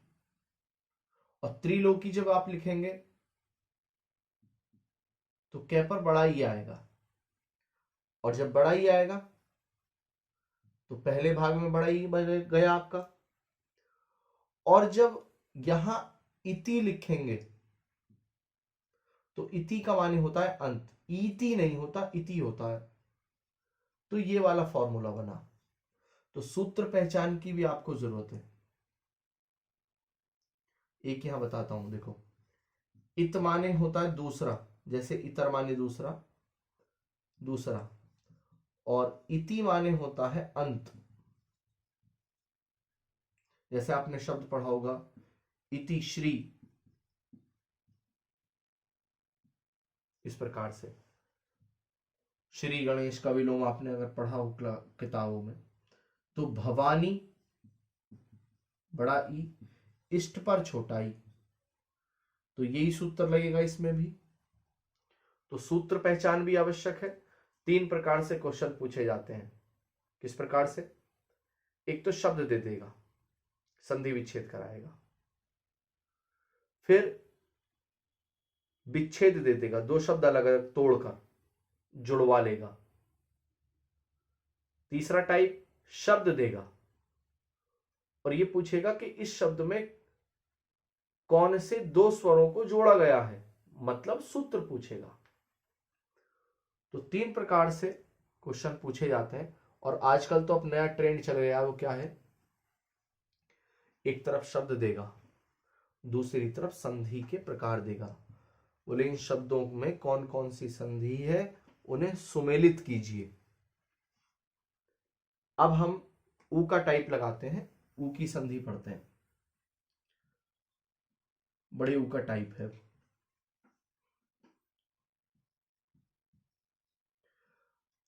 और त्रिलोकी जब आप लिखेंगे तो कै पर बड़ा ई आएगा, और जब बड़ा ई आएगा तो पहले भाग में बड़ा ई गया आपका। और जब यहां इति लिखेंगे तो इति का माने होता है अंत, इति नहीं होता, इति होता है। तो ये वाला फॉर्मूला बना। तो सूत्र पहचान की भी आपको जरूरत है। एक यहां बताता हूं, देखो, इत माने होता है दूसरा, जैसे इतर माने दूसरा, दूसरा। और इति माने होता है अंत, जैसे आपने शब्द पढ़ा होगा इति श्री, इस प्रकार से। श्री गणेश का विलोम आपने अगर पढ़ा हो किताबों में, तो भवानी बड़ा ई, इष्ट पर छोटा ई, तो यही सूत्र लगेगा इसमें भी। तो सूत्र पहचान भी आवश्यक है। 3 प्रकार से क्वेश्चन पूछे जाते हैं। किस प्रकार से? एक तो शब्द दे देगा, संधि विच्छेद कराएगा, फिर विच्छेद दे देगा, 2 शब्द अलग अलग तोड़कर जुड़वा लेगा। तीसरा टाइप शब्द देगा और ये पूछेगा कि इस शब्द में कौन से 2 स्वरों को जोड़ा गया है, मतलब सूत्र पूछेगा। तो 3 प्रकार से क्वेश्चन पूछे जाते हैं। और आजकल तो अब नया ट्रेंड चल गया है, वो क्या है, एक तरफ शब्द देगा, दूसरी तरफ संधि के प्रकार देगा। बोले इन शब्दों में कौन कौन सी संधि है, उन्हें सुमेलित कीजिए। अब हम ऊ का टाइप लगाते हैं, ऊ की संधि पढ़ते हैं। बड़े ऊ का टाइप है।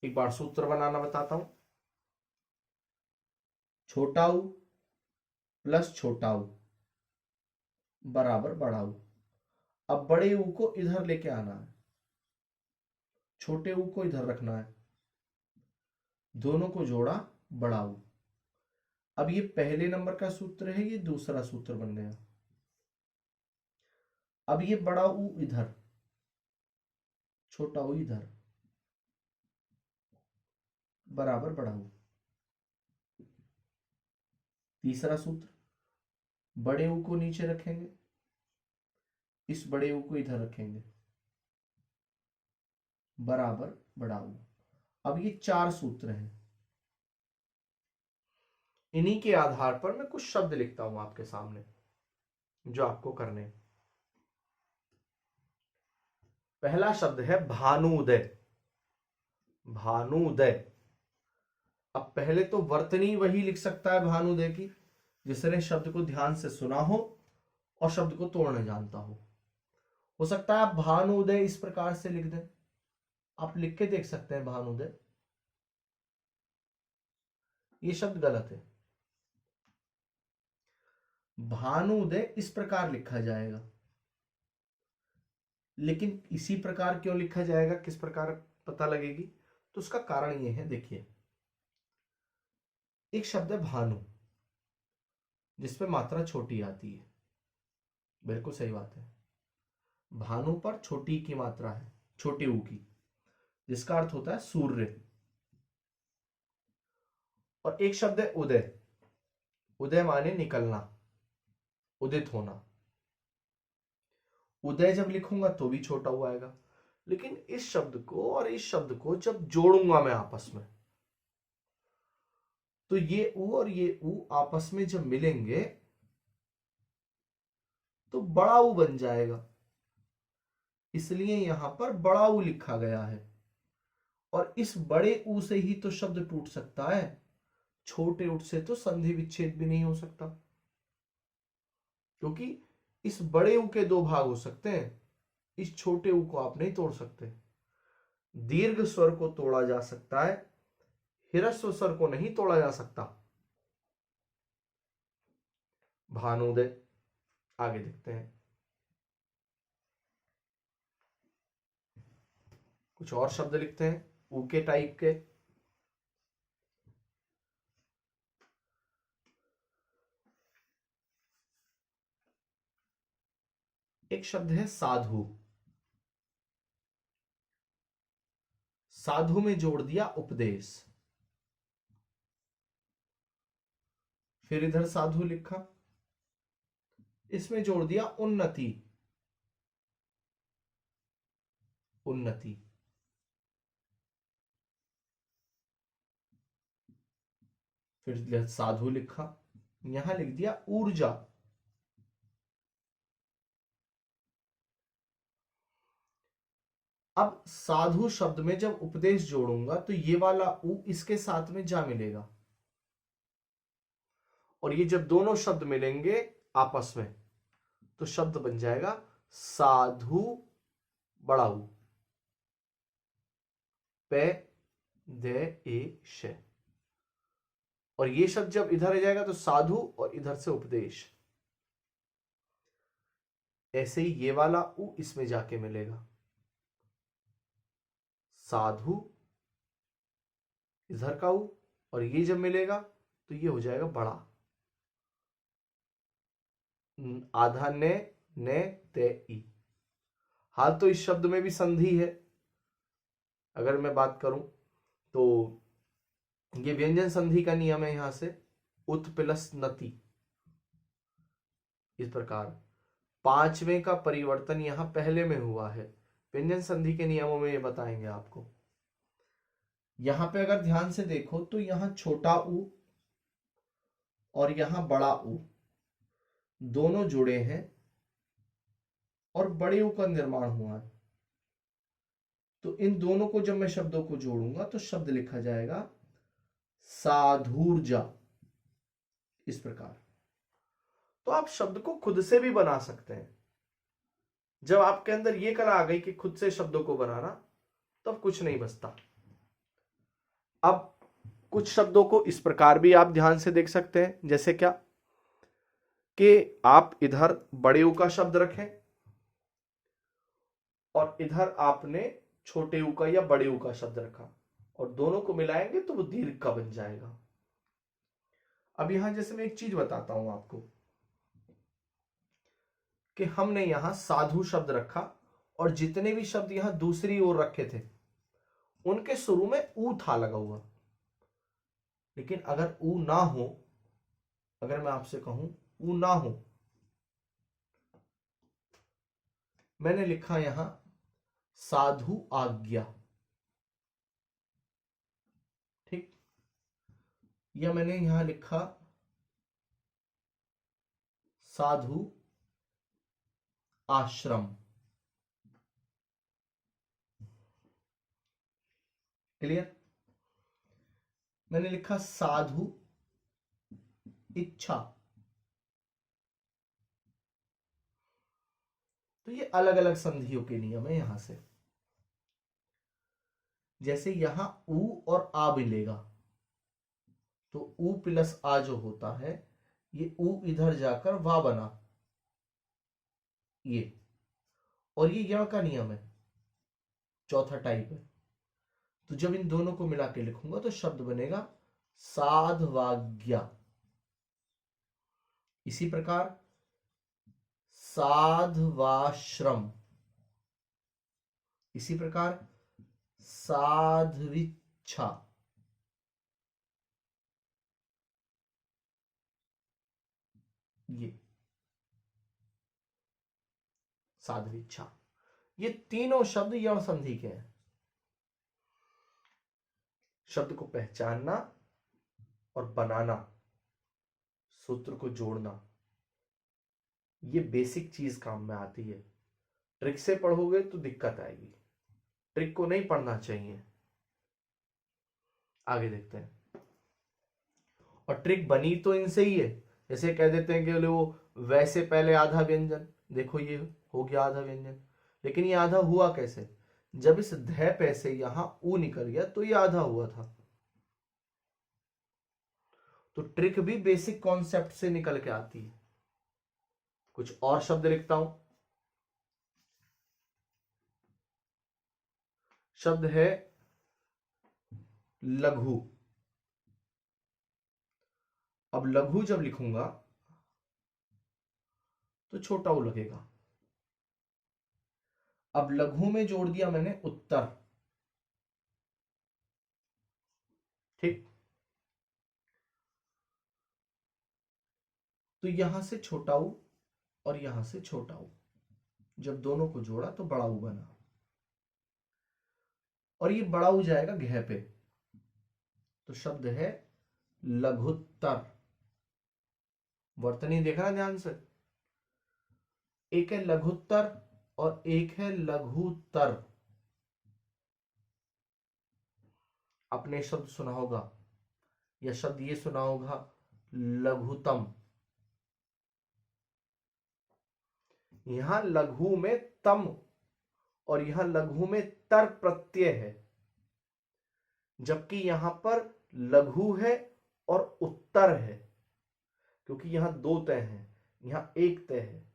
एक बार सूत्र बनाना बताता हूं। छोटा ऊ प्लस छोटा ऊ बराबर बड़ा ऊ। अब बड़े ऊ को इधर लेके आना है, छोटे ऊ को इधर रखना है, दोनों को जोड़ा बड़ा ऊ। अब ये पहले नंबर का सूत्र है, ये दूसरा सूत्र बन गया। अब ये बड़ा ऊ इधर, छोटा ऊ इधर, बराबर बड़ा ऊ। तीसरा सूत्र, बड़े ऊ को नीचे रखेंगे, इस बड़े ऊ को इधर रखेंगे, बराबर बड़ा ऊ। अब ये 4 सूत्र हैं। इन्हीं के आधार पर मैं कुछ शब्द लिखता हूं आपके सामने जो आपको करने। पहला शब्द है भानुदय। भानुदय। अब पहले तो वर्तनी वही लिख सकता है भानुदय की जिसने शब्द को ध्यान से सुना हो और शब्द को तोड़ना जानता हो सकता है आप भानुदय इस प्रकार से लिख दें। आप लिख के देख सकते हैं भानुदय। ये शब्द गलत है। भानुदय इस प्रकार लिखा जाएगा, लेकिन इसी प्रकार क्यों लिखा जाएगा, किस प्रकार पता लगेगी, तो उसका कारण ये है। देखिए, एक शब्द है भानु जिसपे मात्रा छोटी आती है, बिल्कुल सही बात है। भानु पर छोटी की मात्रा है, छोटे ऊ की, जिसका अर्थ होता है सूर्य। और एक शब्द है उदय। उदय माने निकलना, उदित होना। उदय जब लिखूंगा तो भी छोटा ऊ आएगा, लेकिन इस शब्द को और इस शब्द को जब जोड़ूंगा मैं आपस में, तो ये ऊ और ये ऊ आपस में जब मिलेंगे तो बड़ा ऊ बन जाएगा। इसलिए यहां पर बड़ा ऊ लिखा गया है। और इस बड़े ऊ से ही तो शब्द टूट सकता है, छोटे ऊ से तो संधि विच्छेद भी नहीं हो सकता, क्योंकि इस बड़े ऊ के 2 भाग हो सकते हैं, इस छोटे ऊ को आप नहीं तोड़ सकते। दीर्घ स्वर को तोड़ा जा सकता है, ह्रस्व स्वर को नहीं तोड़ा जा सकता। भानुदय। आगे देखते हैं, कुछ और शब्द लिखते हैं ऊ के टाइप के। एक शब्द है साधु। साधु में जोड़ दिया उपदेश, फिर इधर साधु लिखा, इसमें जोड़ दिया उन्नति। उन्नति। फिर साधु लिखा, यहां लिख दिया ऊर्जा। अब साधु शब्द में जब उपदेश जोड़ूंगा तो ये वाला ऊ इसके साथ में जा मिलेगा, और ये जब दोनों शब्द मिलेंगे आपस में तो शब्द बन जाएगा साधु बड़ा ऊ। पे दे ए शे। और ये शब्द जब इधर आ जाएगा तो साधु और इधर से उपदेश। ऐसे ही ये वाला ऊ इसमें जाके मिलेगा, साधु इधर का ऊ, और ये जब मिलेगा तो ये हो जाएगा बड़ा। आधा ने ते ई। हाल तो इस शब्द में भी संधि है। अगर मैं बात करूं तो ये व्यंजन संधि का नियम है, यहां से उत प्लस नति। इस प्रकार 5वें का परिवर्तन यहां पहले में हुआ है। व्यंजन संधि के नियमों में ये बताएंगे आपको। यहां पे अगर ध्यान से देखो तो यहां छोटा ऊ और यहां बड़ा ऊ दोनों जुड़े हैं और बड़े ऊ का निर्माण हुआ है। तो इन दोनों को जब मैं शब्दों को जोड़ूंगा तो शब्द लिखा जाएगा साधुर्जा। इस प्रकार तो आप शब्द को खुद से भी बना सकते हैं। जब आपके अंदर ये कला आ गई कि खुद से शब्दों को बनाना, तब कुछ नहीं बचता। अब कुछ शब्दों को इस प्रकार भी आप ध्यान से देख सकते हैं, जैसे क्या कि आप इधर बड़े ऊ का शब्द रखें और इधर आपने छोटे ऊ का या बड़े ऊ का शब्द रखा, और दोनों को मिलाएंगे तो वो दीर्घ का बन जाएगा। अब यहां जैसे मैं एक चीज बताता हूं आपको कि हमने यहां साधु शब्द रखा और जितने भी शब्द यहां दूसरी ओर रखे थे उनके शुरू में ऊ था लगा हुआ। लेकिन अगर ऊ ना हो, अगर मैं आपसे कहूं ऊ ना हो, मैंने लिखा यहां साधु आज्ञा, ठीक, या मैंने यहां लिखा साधु आश्रम, क्लियर। मैंने लिखा साधु इच्छा, तो ये अलग अलग संधियों के नियम है। यहां से जैसे यहां ऊ और आ मिलेगा तो ऊ प्लस आ जो होता है ये ऊ इधर जाकर वा बना, ये, और ये यण का नियम है, चौथा टाइप है। तो जब इन दोनों को मिला के लिखूंगा तो शब्द बनेगा साधवाज्ञा। इसी प्रकार साधवाश्रम, इसी प्रकार साध्विच्छा, ये साध्विच्छा, ये तीनों शब्द यण संधि के हैं। शब्द को पहचानना और बनाना, सूत्र को जोड़ना, ये बेसिक चीज काम में आती है। ट्रिक से पढ़ोगे तो दिक्कत आएगी, ट्रिक को नहीं पढ़ना चाहिए। आगे देखते हैं। और ट्रिक बनी तो इनसे ही है। जैसे कह देते हैं कि वो वैसे पहले आधा व्यंजन, देखो ये हो गया आधा व्यंजन, लेकिन ये आधा हुआ कैसे? जब इस ध पे से यहां ऊ निकल गया तो ये आधा हुआ था। तो ट्रिक भी बेसिक कॉन्सेप्ट से निकल के आती है। कुछ और शब्द लिखता हूं। शब्द है लघु। अब लघु जब लिखूंगा तो छोटा ऊ लगेगा। अब लघु में जोड़ दिया मैंने उत्तर, ठीक। तो यहां से छोटा ऊ और यहां से छोटा ऊ, जब दोनों को जोड़ा तो बड़ा ऊ बना, और ये बड़ा ऊ जाएगा घ पे, तो शब्द है लघुत्तर। वर्तनी देखना ध्यान से, एक है लघुत्तर और एक है लघुत्तर। आपने शब्द सुना होगा या शब्द ये सुना होगा लघुतम। यहां लघु में तम और यहां लघु में तर प्रत्यय है, जबकि यहां पर लघु है और उत्तर है, क्योंकि यहां दो तय हैं, यहां एक तय है।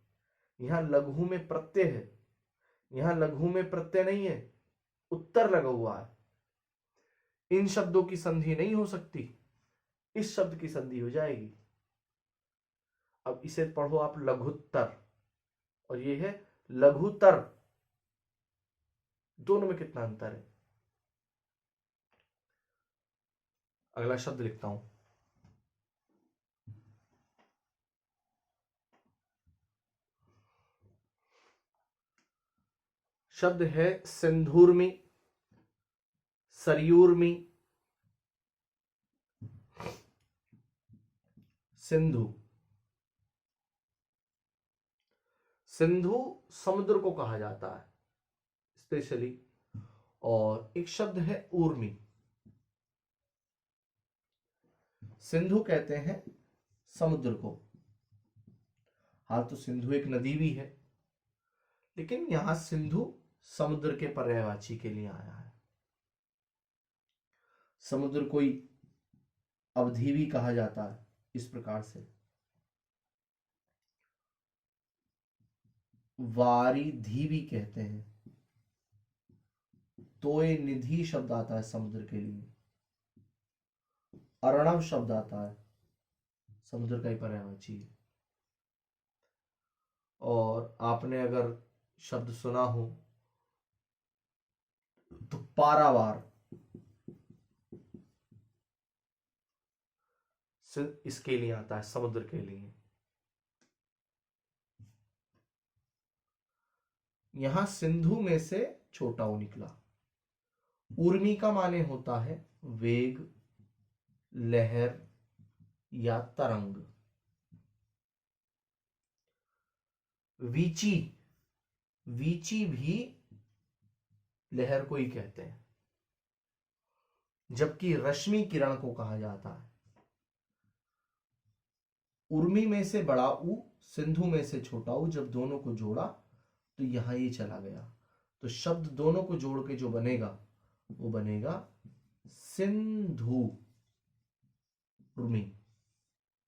यहां लघु में प्रत्यय है, यहां लघु में प्रत्यय नहीं है, उत्तर लगा हुआ है। इन शब्दों की संधि नहीं हो सकती, इस शब्द की संधि हो जाएगी। अब इसे पढ़ो आप लघुत्तर, और ये है लघुतर। दोनों में कितना अंतर है? अगला शब्द लिखता हूं। शब्द है सिंधुर्मी, सरयूर्मी, सिंधु। सिंधु समुद्र को कहा जाता है स्पेशली, और एक शब्द है ऊर्मी। सिंधु कहते हैं समुद्र को। हाँ, तो सिंधु एक नदी भी है, लेकिन यहां सिंधु समुद्र के पर्यायवाची के लिए आया है। समुद्र कोई अवधि भी कहा जाता है इस प्रकार से। वारिधि भी कहते हैं। तोय निधि शब्द आता है समुद्र के लिए। अर्णव शब्द आता है। समुद्र का ही पर्यायवाची है। और आपने अगर शब्द सुना हो तो पारावार, इसके लिए आता है, समुद्र के लिए। यहां सिंधु में से छोटा ऊ निकला। उर्मी का माने होता है वेग, लहर या तरंग। वीची, वीची भी लहर को ही कहते हैं, जबकि रश्मि किरण को कहा जाता है। उर्मी में से बड़ा ऊ, सिंधु में से छोटा ऊ, जब दोनों को जोड़ा तो यहां ये चला गया। तो शब्द दोनों को जोड़ के जो बनेगा वो बनेगा सिंधु उर्मी,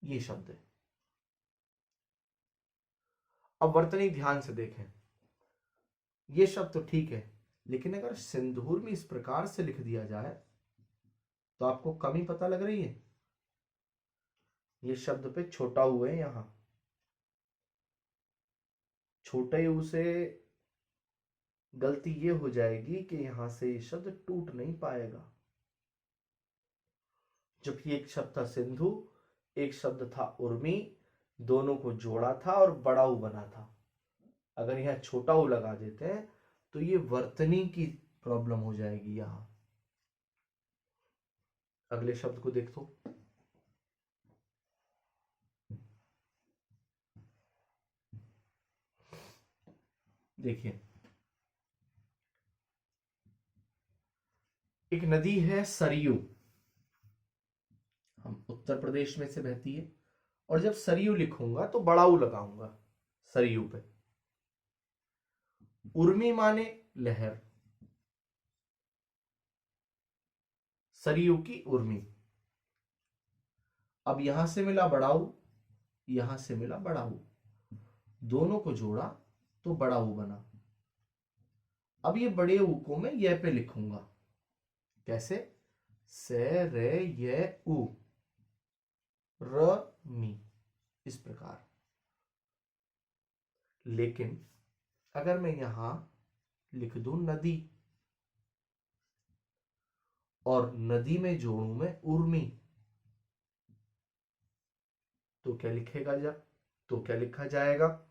ये शब्द है। अब वर्तनी ध्यान से देखें, ये शब्द तो ठीक है, लेकिन अगर सिंदूर में इस प्रकार से लिख दिया जाए तो आपको कमी पता लग रही है। ये शब्द पे छोटा हुआ है, यहां छोटे यू से गलती ये हो जाएगी कि यहां से ये शब्द टूट नहीं पाएगा। जबकि एक शब्द था सिंधु, एक शब्द था उर्मी, दोनों को जोड़ा था और बड़ा ऊ बना था। अगर यहां छोटा ऊ लगा देते हैं तो ये वर्तनी की प्रॉब्लम हो जाएगी। यहां अगले शब्द को देख दो। देखिए, एक नदी है सरयू, हम उत्तर प्रदेश में से बहती है, और जब सरयू लिखूंगा तो बड़ा ऊ लगाऊंगा सरयू पे। उर्मी माने लहर, सरयू की उर्मी। अब यहां से मिला बड़ा ऊ, यहां से मिला बड़ा ऊ, दोनों को जोड़ा तो बड़ा ऊ बना। अब ये बड़े ऊ को मैं ये पे लिखूंगा, कैसे? से रे ये ऊ, र मी, इस प्रकार। लेकिन अगर मैं यहां लिख दूं नदी और नदी में जोड़ू मैं उर्मी, तो क्या लिखा जाएगा?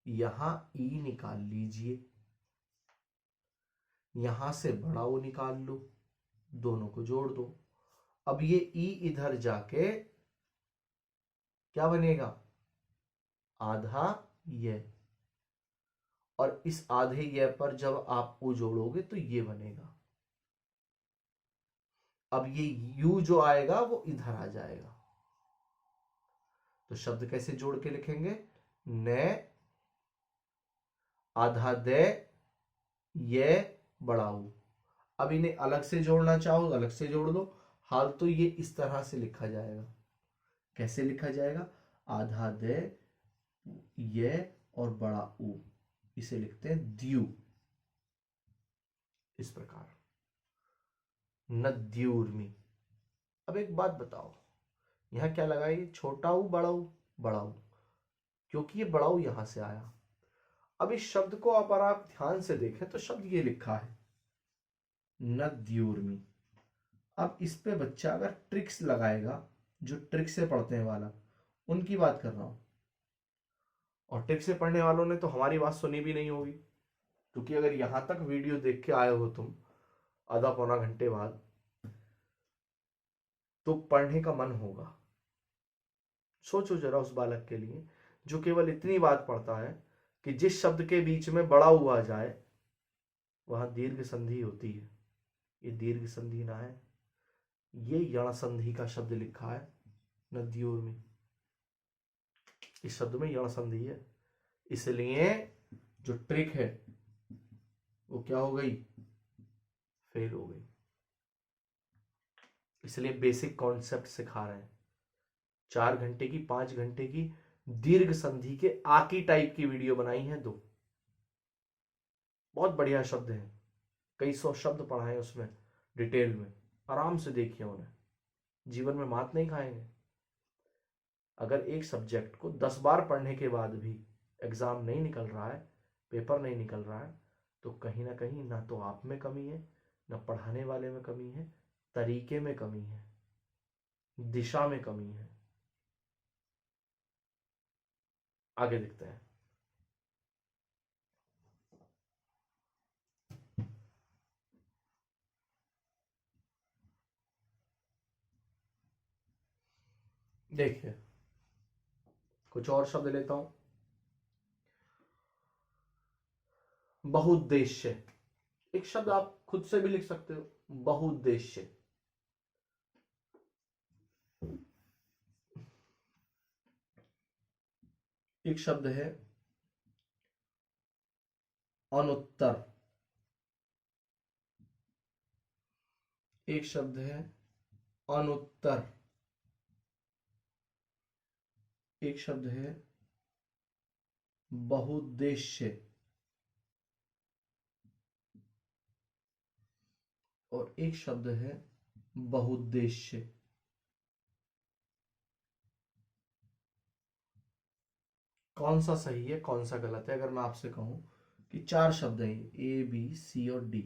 यहां ई निकाल लीजिए, यहां से बड़ा ओ निकाल लो, दोनों को जोड़ दो। अब ये ई इधर जाके क्या बनेगा? आधा ये, और इस आधे ये पर जब आप ओ जोड़ोगे तो ये बनेगा। अब ये यू जो आएगा वो इधर आ जाएगा। तो शब्द कैसे जोड़ के लिखेंगे? ने, आधा दे, ये बढ़ाऊ। अब इन्हें अलग से जोड़ना चाहो अलग से जोड़ दो, हाल तो ये इस तरह से लिखा जाएगा। कैसे लिखा जाएगा? आधा दे, ये और बड़ा ऊ, इसे लिखते हैं द्यू, इस प्रकार, नद्यूर्मी। अब एक बात बताओ, यहां क्या लगाई? छोटा ऊ बड़ा ऊ, बड़ा ऊ, क्योंकि ये बड़ा ऊ यहां से आया। अब इस शब्द को अगर आप ध्यान से देखें तो शब्द ये लिखा है नद्यूर्मी। अब इस पे बच्चा अगर ट्रिक्स लगाएगा, जो ट्रिक से पढ़ते हैं वाला, उनकी बात कर रहा हूं, और ट्रिक से पढ़ने वालों ने तो हमारी बात सुनी भी नहीं होगी, क्योंकि अगर यहां तक वीडियो देख के आए हो तुम आधा पौना घंटे बाद, तो पढ़ने का मन होगा। सोचो जरा उस बालक के लिए जो केवल इतनी बात पढ़ता है कि जिस शब्द के बीच में बड़ा हुआ जाए वहां दीर्घ संधि होती है। ये दीर्घ संधि ना है, ये यण संधि का शब्द लिखा है नद्योर में। इस शब्द में यण संधि है, इसलिए जो ट्रिक है वो क्या हो गई? फेल हो गई। इसलिए बेसिक कॉन्सेप्ट सिखा रहे हैं। 4 घंटे की 5 घंटे की दीर्घ संधि के आकी टाइप की वीडियो बनाई है 2, बहुत बढ़िया शब्द हैं, कई 100 शब्द पढ़ाए उसमें डिटेल में, आराम से देखिए उन्हें, जीवन में मात नहीं खाएंगे। अगर एक सब्जेक्ट को 10 बार पढ़ने के बाद भी एग्जाम नहीं निकल रहा है, पेपर नहीं निकल रहा है, तो कहीं ना कहीं ना तो आप में कमी है, ना पढ़ाने वाले में कमी है, तरीके में कमी है, दिशा में कमी है। आगे देखते हैं। देखिए, कुछ और शब्द लेता हूं। बहुउद्देश्य, एक शब्द आप खुद से भी लिख सकते हो, बहुउद्देश्य। एक शब्द है अनुत्तर, एक शब्द है अनुत्तर, एक शब्द है बहुउद्देश्य, और एक शब्द है बहुउद्देश्य। कौन सा सही है, कौन सा गलत है? अगर मैं आपसे कहूं कि 4 शब्द हैं, ए बी सी और डी,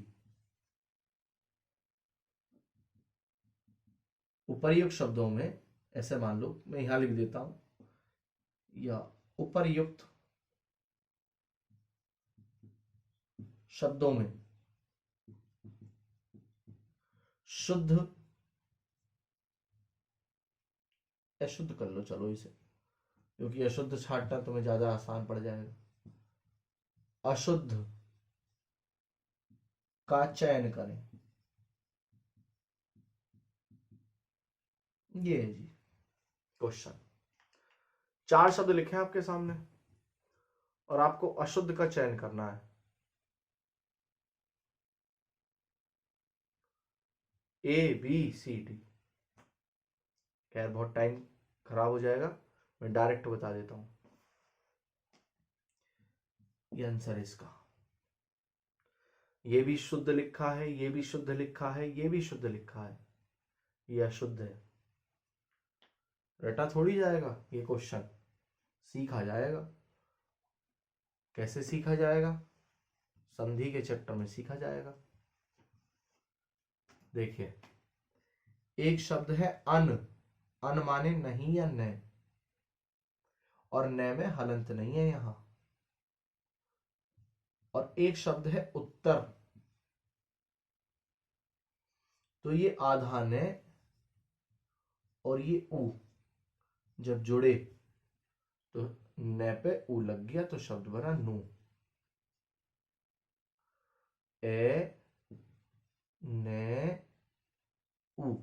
उपर्युक्त शब्दों में, ऐसे मान लो, मैं यहां लिख देता हूं, या उपर्युक्त शब्दों में शुद्ध, अशुद्ध कर लो चलो इसे, क्योंकि अशुद्ध छांटना तुम्हें ज्यादा आसान पड़ जाएगा। अशुद्ध का चयन करें। ये है जी क्वेश्चन। 4 शब्द लिखे हैं आपके सामने और आपको अशुद्ध का चयन करना है। A B C D. खैर बहुत टाइम खराब हो जाएगा, मैं डायरेक्ट बता देता हूं। ये आंसर है इसका। ये भी शुद्ध लिखा है, ये भी शुद्ध लिखा है, ये भी शुद्ध लिखा है, ये अशुद्ध है। रटा थोड़ी जाएगा ये क्वेश्चन, सीखा जाएगा। कैसे सीखा जाएगा? संधि के चैप्टर में सीखा जाएगा। देखिए, एक शब्द है अन, अन माने नहीं या न, और न में हलंत नहीं है यहां। और एक शब्द है उत्तर, तो ये आधा न और ये ऊ जब जुड़े तो न पे ऊ लग गया, तो शब्द बना नू। ए न ऊ,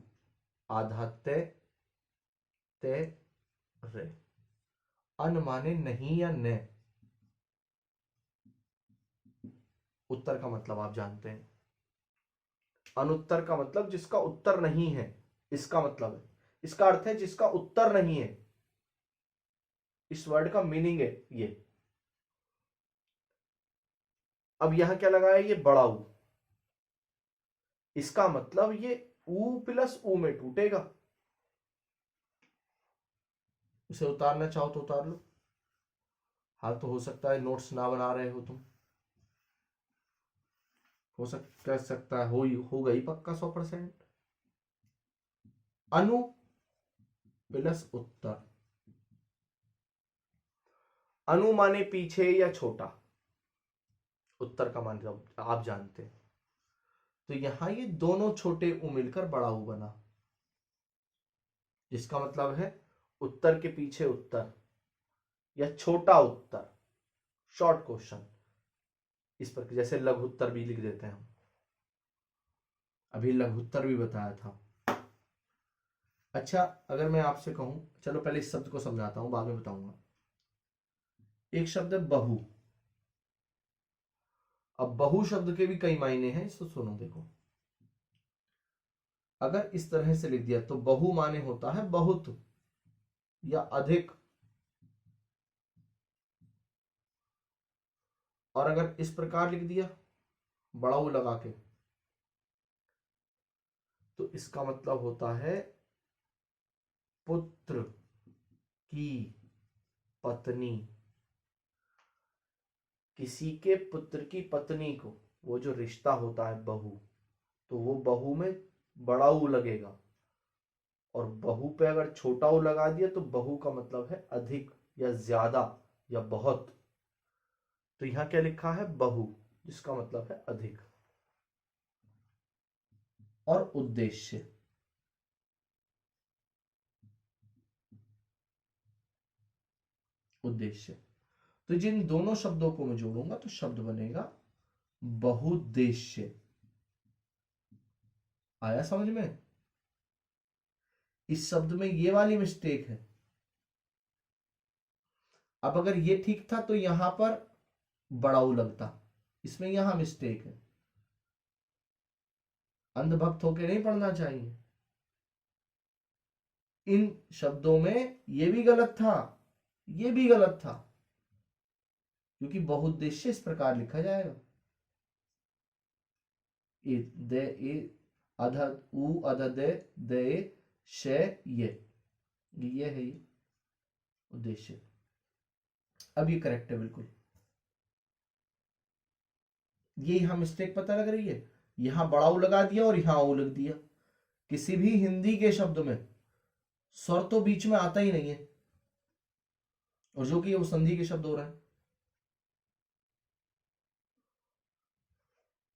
आधा ते ते रे। अन माने नहीं या न। उत्तर का मतलब आप जानते हैं। अनुत्तर का मतलब जिसका उत्तर नहीं है, इसका मतलब है, इसका अर्थ है जिसका उत्तर नहीं है। इस वर्ड का मीनिंग है ये। अब यहां क्या लगा है? ये बड़ा ऊ, इसका मतलब ये ऊ प्लस ऊ में टूटेगा। इसे उतारना चाहो तो उतार लो। हाल तो हो सकता है नोट्स ना बना रहे हो तुम, हो सकता है हो गई पक्का 100%। अनु प्लस उत्तर, अनु माने पीछे या छोटा, उत्तर का मतलब आप जानते हैं। तो यहां ये दोनों छोटे ऊ मिलकर बड़ा ऊ बना, जिसका मतलब है उत्तर के पीछे उत्तर या छोटा उत्तर। शॉर्ट क्वेश्चन इस पर, जैसे लघु उत्तर भी लिख देते हैं हम, अभी लघु उत्तर भी बताया था। अच्छा, अगर मैं आपसे कहूं, चलो पहले इस शब्द को समझाता हूं, बाद में बताऊंगा। एक शब्द है बहु। अब बहु शब्द के भी कई मायने हैं, इसको सुनो देखो। अगर इस तरह से लिख दिया तो बहु माने होता है बहुत या अधिक, और अगर इस प्रकार लिख दिया बड़ा ऊ लगा के, तो इसका मतलब होता है पुत्र की पत्नी, किसी के पुत्र की पत्नी को, वो जो रिश्ता होता है बहू, तो वो बहू में बड़ा ऊ लगेगा, और बहू पे अगर छोटा ऊ लगा दिया तो बहू का मतलब है अधिक या ज्यादा या बहुत। तो यहां क्या लिखा है? बहू, जिसका मतलब है अधिक। और उद्देश्य, उद्देश्य, तो जिन दोनों शब्दों को मैं जोड़ूंगा तो शब्द बनेगा बहुउद्देश्य। आया समझ में? इस शब्द में ये वाली मिस्टेक है। अब अगर ये ठीक था तो यहां पर बड़ा ऊ लगता, इसमें यहां मिस्टेक है। अंधभक्त होकर नहीं पढ़ना चाहिए। इन शब्दों में ये भी गलत था, ये भी गलत था, क्योंकि बहुउद्देश्य इस प्रकार लिखा जाएगा, दे अध उ अध दे शे ये है ये उद्देश्य। अब ये करेक्ट है बिल्कुल। ये यहां मिस्टेक पता लग रही है, यहां बड़ा ऊ लगा दिया और यहां ऊ लग दिया। किसी भी हिंदी के शब्द में स्वर तो बीच में आता ही नहीं है, और जो कि वो संधि के शब्द हो रहे हैं।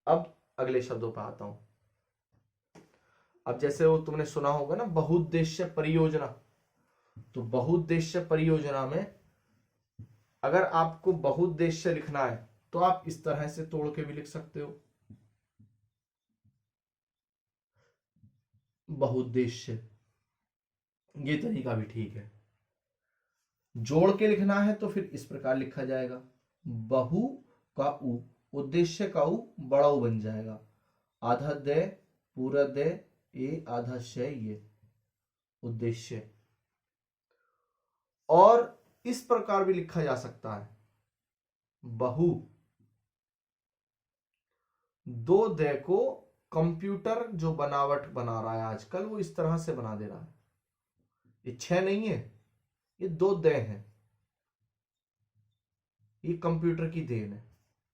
अब अगले शब्दों पर आता हूं। अब जैसे वो तुमने सुना होगा ना, बहुउद्देश्य परियोजना, तो बहुउद्देश्य परियोजना में अगर आपको बहुउद्देश्य लिखना है तो आप इस तरह से तोड़ के भी लिख सकते हो, बहुउद्देश्य, ये तरीका भी ठीक है। जोड़ के लिखना है तो फिर इस प्रकार लिखा जाएगा, बहु का उ, उद्देश्य का उ बड़ा उ बन जाएगा, आधा दे पूरा दे ए आधा शय ये उद्देश्य। और इस प्रकार भी लिखा जा सकता है, बहु, दो दे को कंप्यूटर जो बनावट बना रहा है आजकल, वो इस तरह से बना दे रहा है। ये 6 नहीं है, ये 2 दे हैं। ये कंप्यूटर की देन है,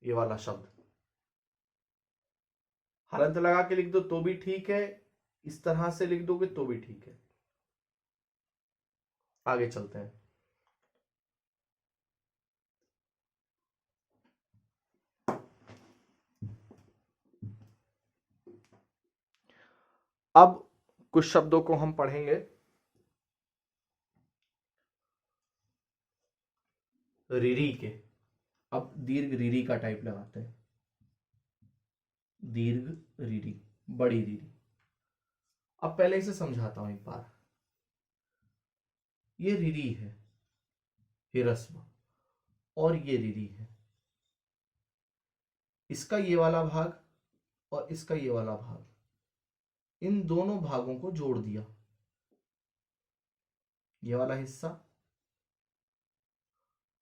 ये वाला शब्द। हलंत लगा के लिख दो तो भी ठीक है, इस तरह से लिख दोगे तो भी ठीक है। आगे चलते हैं। अब कुछ शब्दों को हम पढ़ेंगे। रीरी के, अब दीर्घ रीरी का टाइप लगाते हैं, दीर्घ रीरी, बड़ी रीरी। अब पहले इसे समझाता हूं एक बार। ये रीरी है, ये रस्म, और ये रीरी है। इसका ये वाला भाग और इसका ये वाला भाग, इन दोनों भागों को जोड़ दिया, ये वाला हिस्सा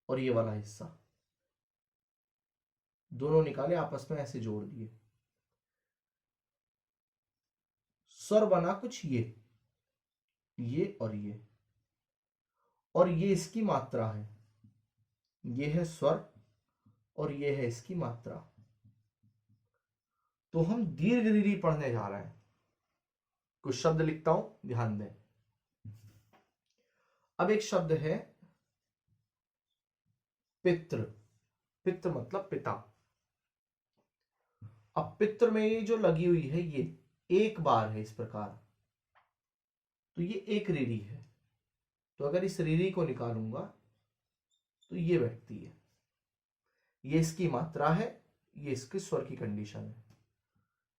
और ये वाला हिस्सा, दोनों निकाले आपस में ऐसे जोड़ दिए। स्वर बना कुछ ये और ये इसकी मात्रा है, ये है स्वर और ये है इसकी मात्रा। तो हम दीर्घ रीरी पढ़ने जा रहे हैं। कुछ शब्द लिखता हूं, ध्यान दें। अब एक शब्द है पितृ, पितृ मतलब पिता। अब पितृ में ये जो लगी हुई है ये एक बार है इस प्रकार, तो ये एक रीरी है। तो अगर इस रीरी को निकालूंगा तो ये बैठती है, ये इसकी मात्रा है, ये इसके स्वर की कंडीशन है।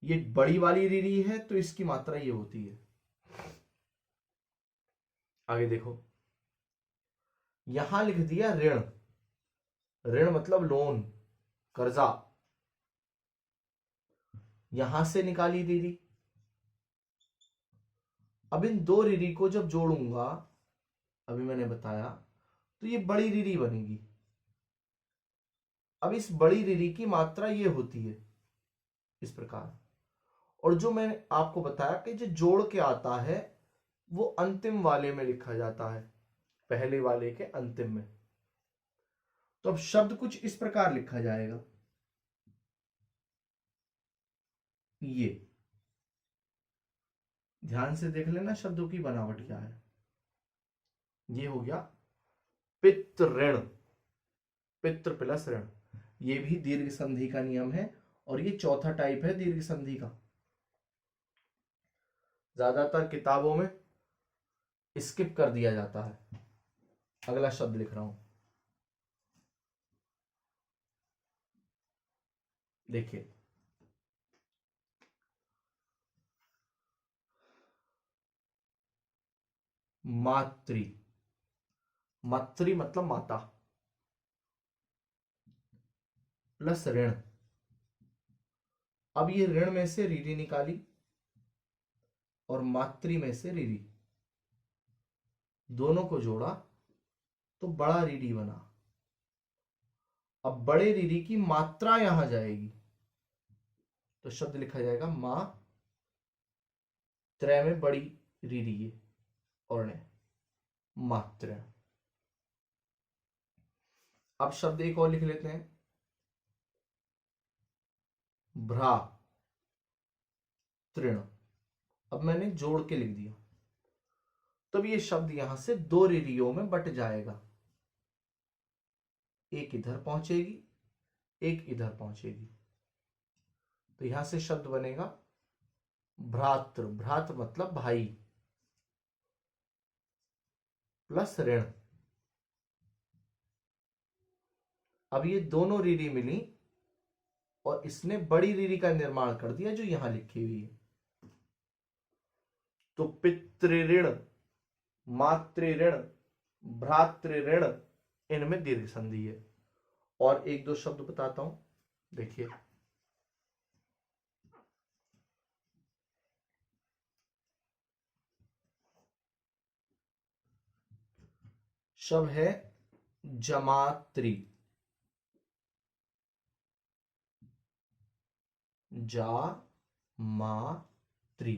ये बड़ी वाली रीरी है तो इसकी मात्रा ये होती है। आगे देखो, यहां लिख दिया ऋण, ऋण मतलब लोन, कर्जा। यहां से निकाली रीरी। अब इन दो रीरी को जब जोड़ूंगा, अभी मैंने बताया, तो ये बड़ी रीरी बनेगी। अब इस बड़ी रीरी की मात्रा ये होती है इस प्रकार। और जो मैंने आपको बताया कि जो जोड़ के आता है वो अंतिम वाले में लिखा जाता है, पहले वाले के अंतिम में। तो अब शब्द कुछ इस प्रकार लिखा जाएगा, ये ध्यान से देख लेना शब्दों की बनावट क्या है। ये हो गया पितृण, पितृ प्लस ऋण। ये भी दीर्घ संधि का नियम है और ये चौथा टाइप है दीर्घ संधि का। ज्यादातर किताबों में स्किप कर दिया जाता है। अगला शब्द लिख रहा हूं, देखिए मातृ, मातृ मतलब माता, प्लस ऋण। अब ये ऋण में से रीढ़ी निकाली और मातृ में से रीढ़ी, दोनों को जोड़ा तो बड़ा रीढ़ी बना। अब बड़े रीढ़ी की मात्रा यहां जाएगी तो शब्द लिखा जाएगा मां, त्रय में बड़ी रीढ़ी है और ने मात्र। अब शब्द एक और लिख लेते हैं, भ्रा तृण। अब मैंने जोड़ के लिख दिया, तब ये शब्द यहां से दो रीढ़ियों में बट जाएगा, एक इधर पहुंचेगी, एक इधर पहुंचेगी। तो यहां से शब्द बनेगा भ्रातृ, भ्रातृ मतलब भाई, प्लस ऋण। अब ये दोनों रीढ़ी मिली और इसने बड़ी रीढ़ी का निर्माण कर दिया जो यहां लिखी हुई है। तो पितृऋण, मातृऋण, भ्रातृऋण, इनमें दीर्घ संधि है। और एक दो शब्द बताता हूं, देखिए शब्द है जमात्री, जा मा त्री।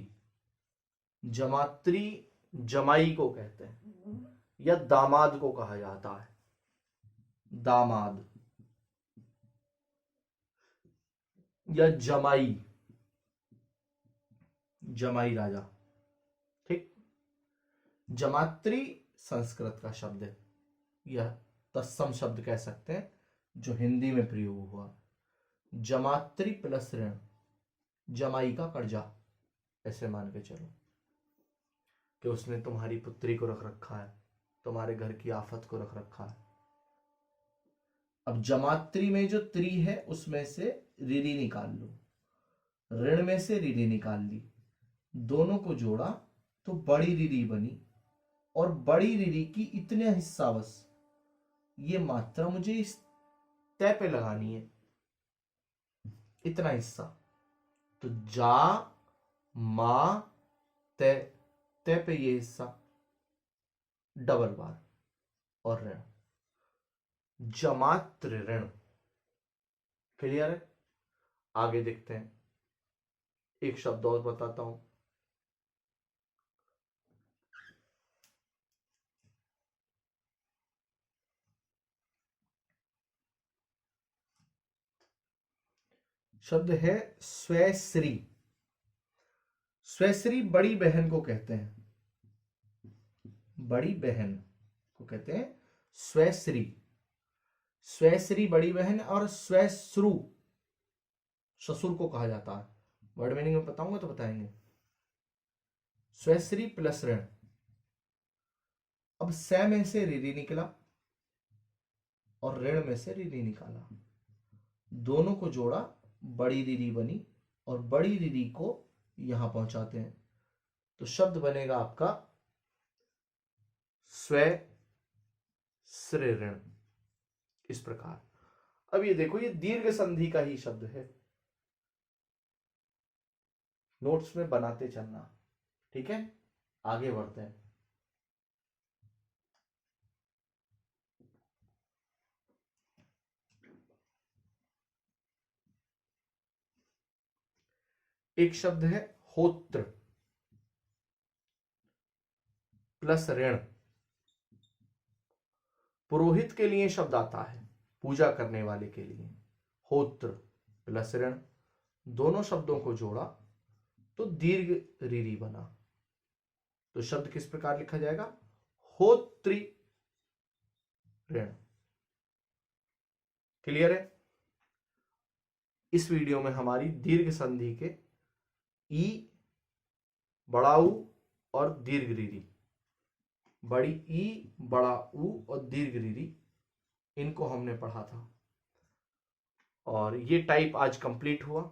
जमात्री जमाई को कहते हैं या दामाद को कहा जाता है, दामाद या जमाई, जमाई राजा। ठीक, जमात्री संस्कृत का शब्द है, यह तत्सम शब्द कह सकते हैं जो हिंदी में प्रयोग हुआ। जमात्री प्लस ऋण, जमाई का कर्जा, ऐसे मान के चलो कि उसने तुम्हारी पुत्री को रख रखा है, तुम्हारे घर की आफत को रख रखा है। अब जमात्री में जो त्री है उसमें से रीढ़ी निकाल लो, ऋण में से रीढ़ी निकाल ली, दोनों को जोड़ा तो बड़ी रीढ़ी बनी। और बड़ी रीढ़ी की इतने हिस्सा, बस ये मात्रा मुझे इस तय पे लगानी है, इतना हिस्सा। तो जा मा तय, तय पे ये हिस्सा डबल बार और ऋण, जमात्र ऋण। क्लियर है? आगे देखते हैं, एक शब्द और बताता हूं, शब्द है स्वश्री। स्वश्री बड़ी बहन को कहते हैं, बड़ी बहन को कहते हैं स्वश्री। स्वश्री बड़ी बहन और स्वश्रु ससुर को कहा जाता है। वर्ड मीनिंग में बताऊंगा तो बताएंगे। स्वश्री प्लस ऋण। अब स में से रीढ़ी निकला और ऋण में से रीढ़ी निकाला, दोनों को जोड़ा बड़ी रीढ़ी बनी और बड़ी रीढ़ी को यहां पहुंचाते हैं तो शब्द बनेगा आपका स्व श्री ऋण, इस प्रकार। अब ये देखो, ये दीर्घ संधि का ही शब्द है, नोट्स में बनाते चलना, ठीक है? आगे बढ़ते हैं। एक शब्द है होत्र, प्लस ऋण। पुरोहित के लिए शब्द आता है पूजा करने वाले के लिए, होत्र प्लस ऋण, दोनों शब्दों को जोड़ा तो दीर्घ रीरी बना। तो शब्द किस प्रकार लिखा जाएगा? होत्री ऋण। क्लियर है? इस वीडियो में हमारी दीर्घ संधि के ई, बड़ा ऊ और दीर्घ रीरी, बड़ी ई, बड़ा ऊ और दीर्घ रीरी, इनको हमने पढ़ा था और ये टाइप आज कंप्लीट हुआ।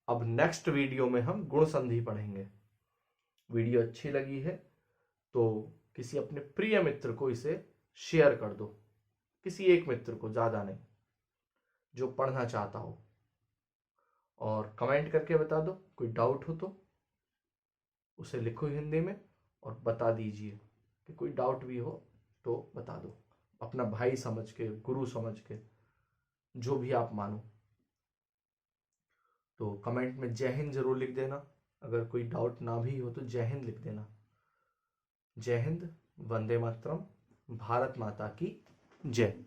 अब नेक्स्ट वीडियो में हम गुण संधि पढ़ेंगे। वीडियो अच्छी लगी है तो किसी अपने प्रिय मित्र को इसे शेयर कर दो, किसी एक मित्र को, ज्यादा नहीं, जो पढ़ना चाहता हो। और कमेंट करके बता दो, कोई डाउट हो तो उसे लिखो हिंदी में और बता दीजिए कि कोई डाउट भी हो तो बता दो, अपना भाई समझ के, गुरु समझ के, जो भी आप मानो। तो कमेंट में जय हिंद जरूर लिख देना। अगर कोई डाउट ना भी हो तो जय हिंद लिख देना। जय हिंद, वंदे मातरम, भारत माता की जय।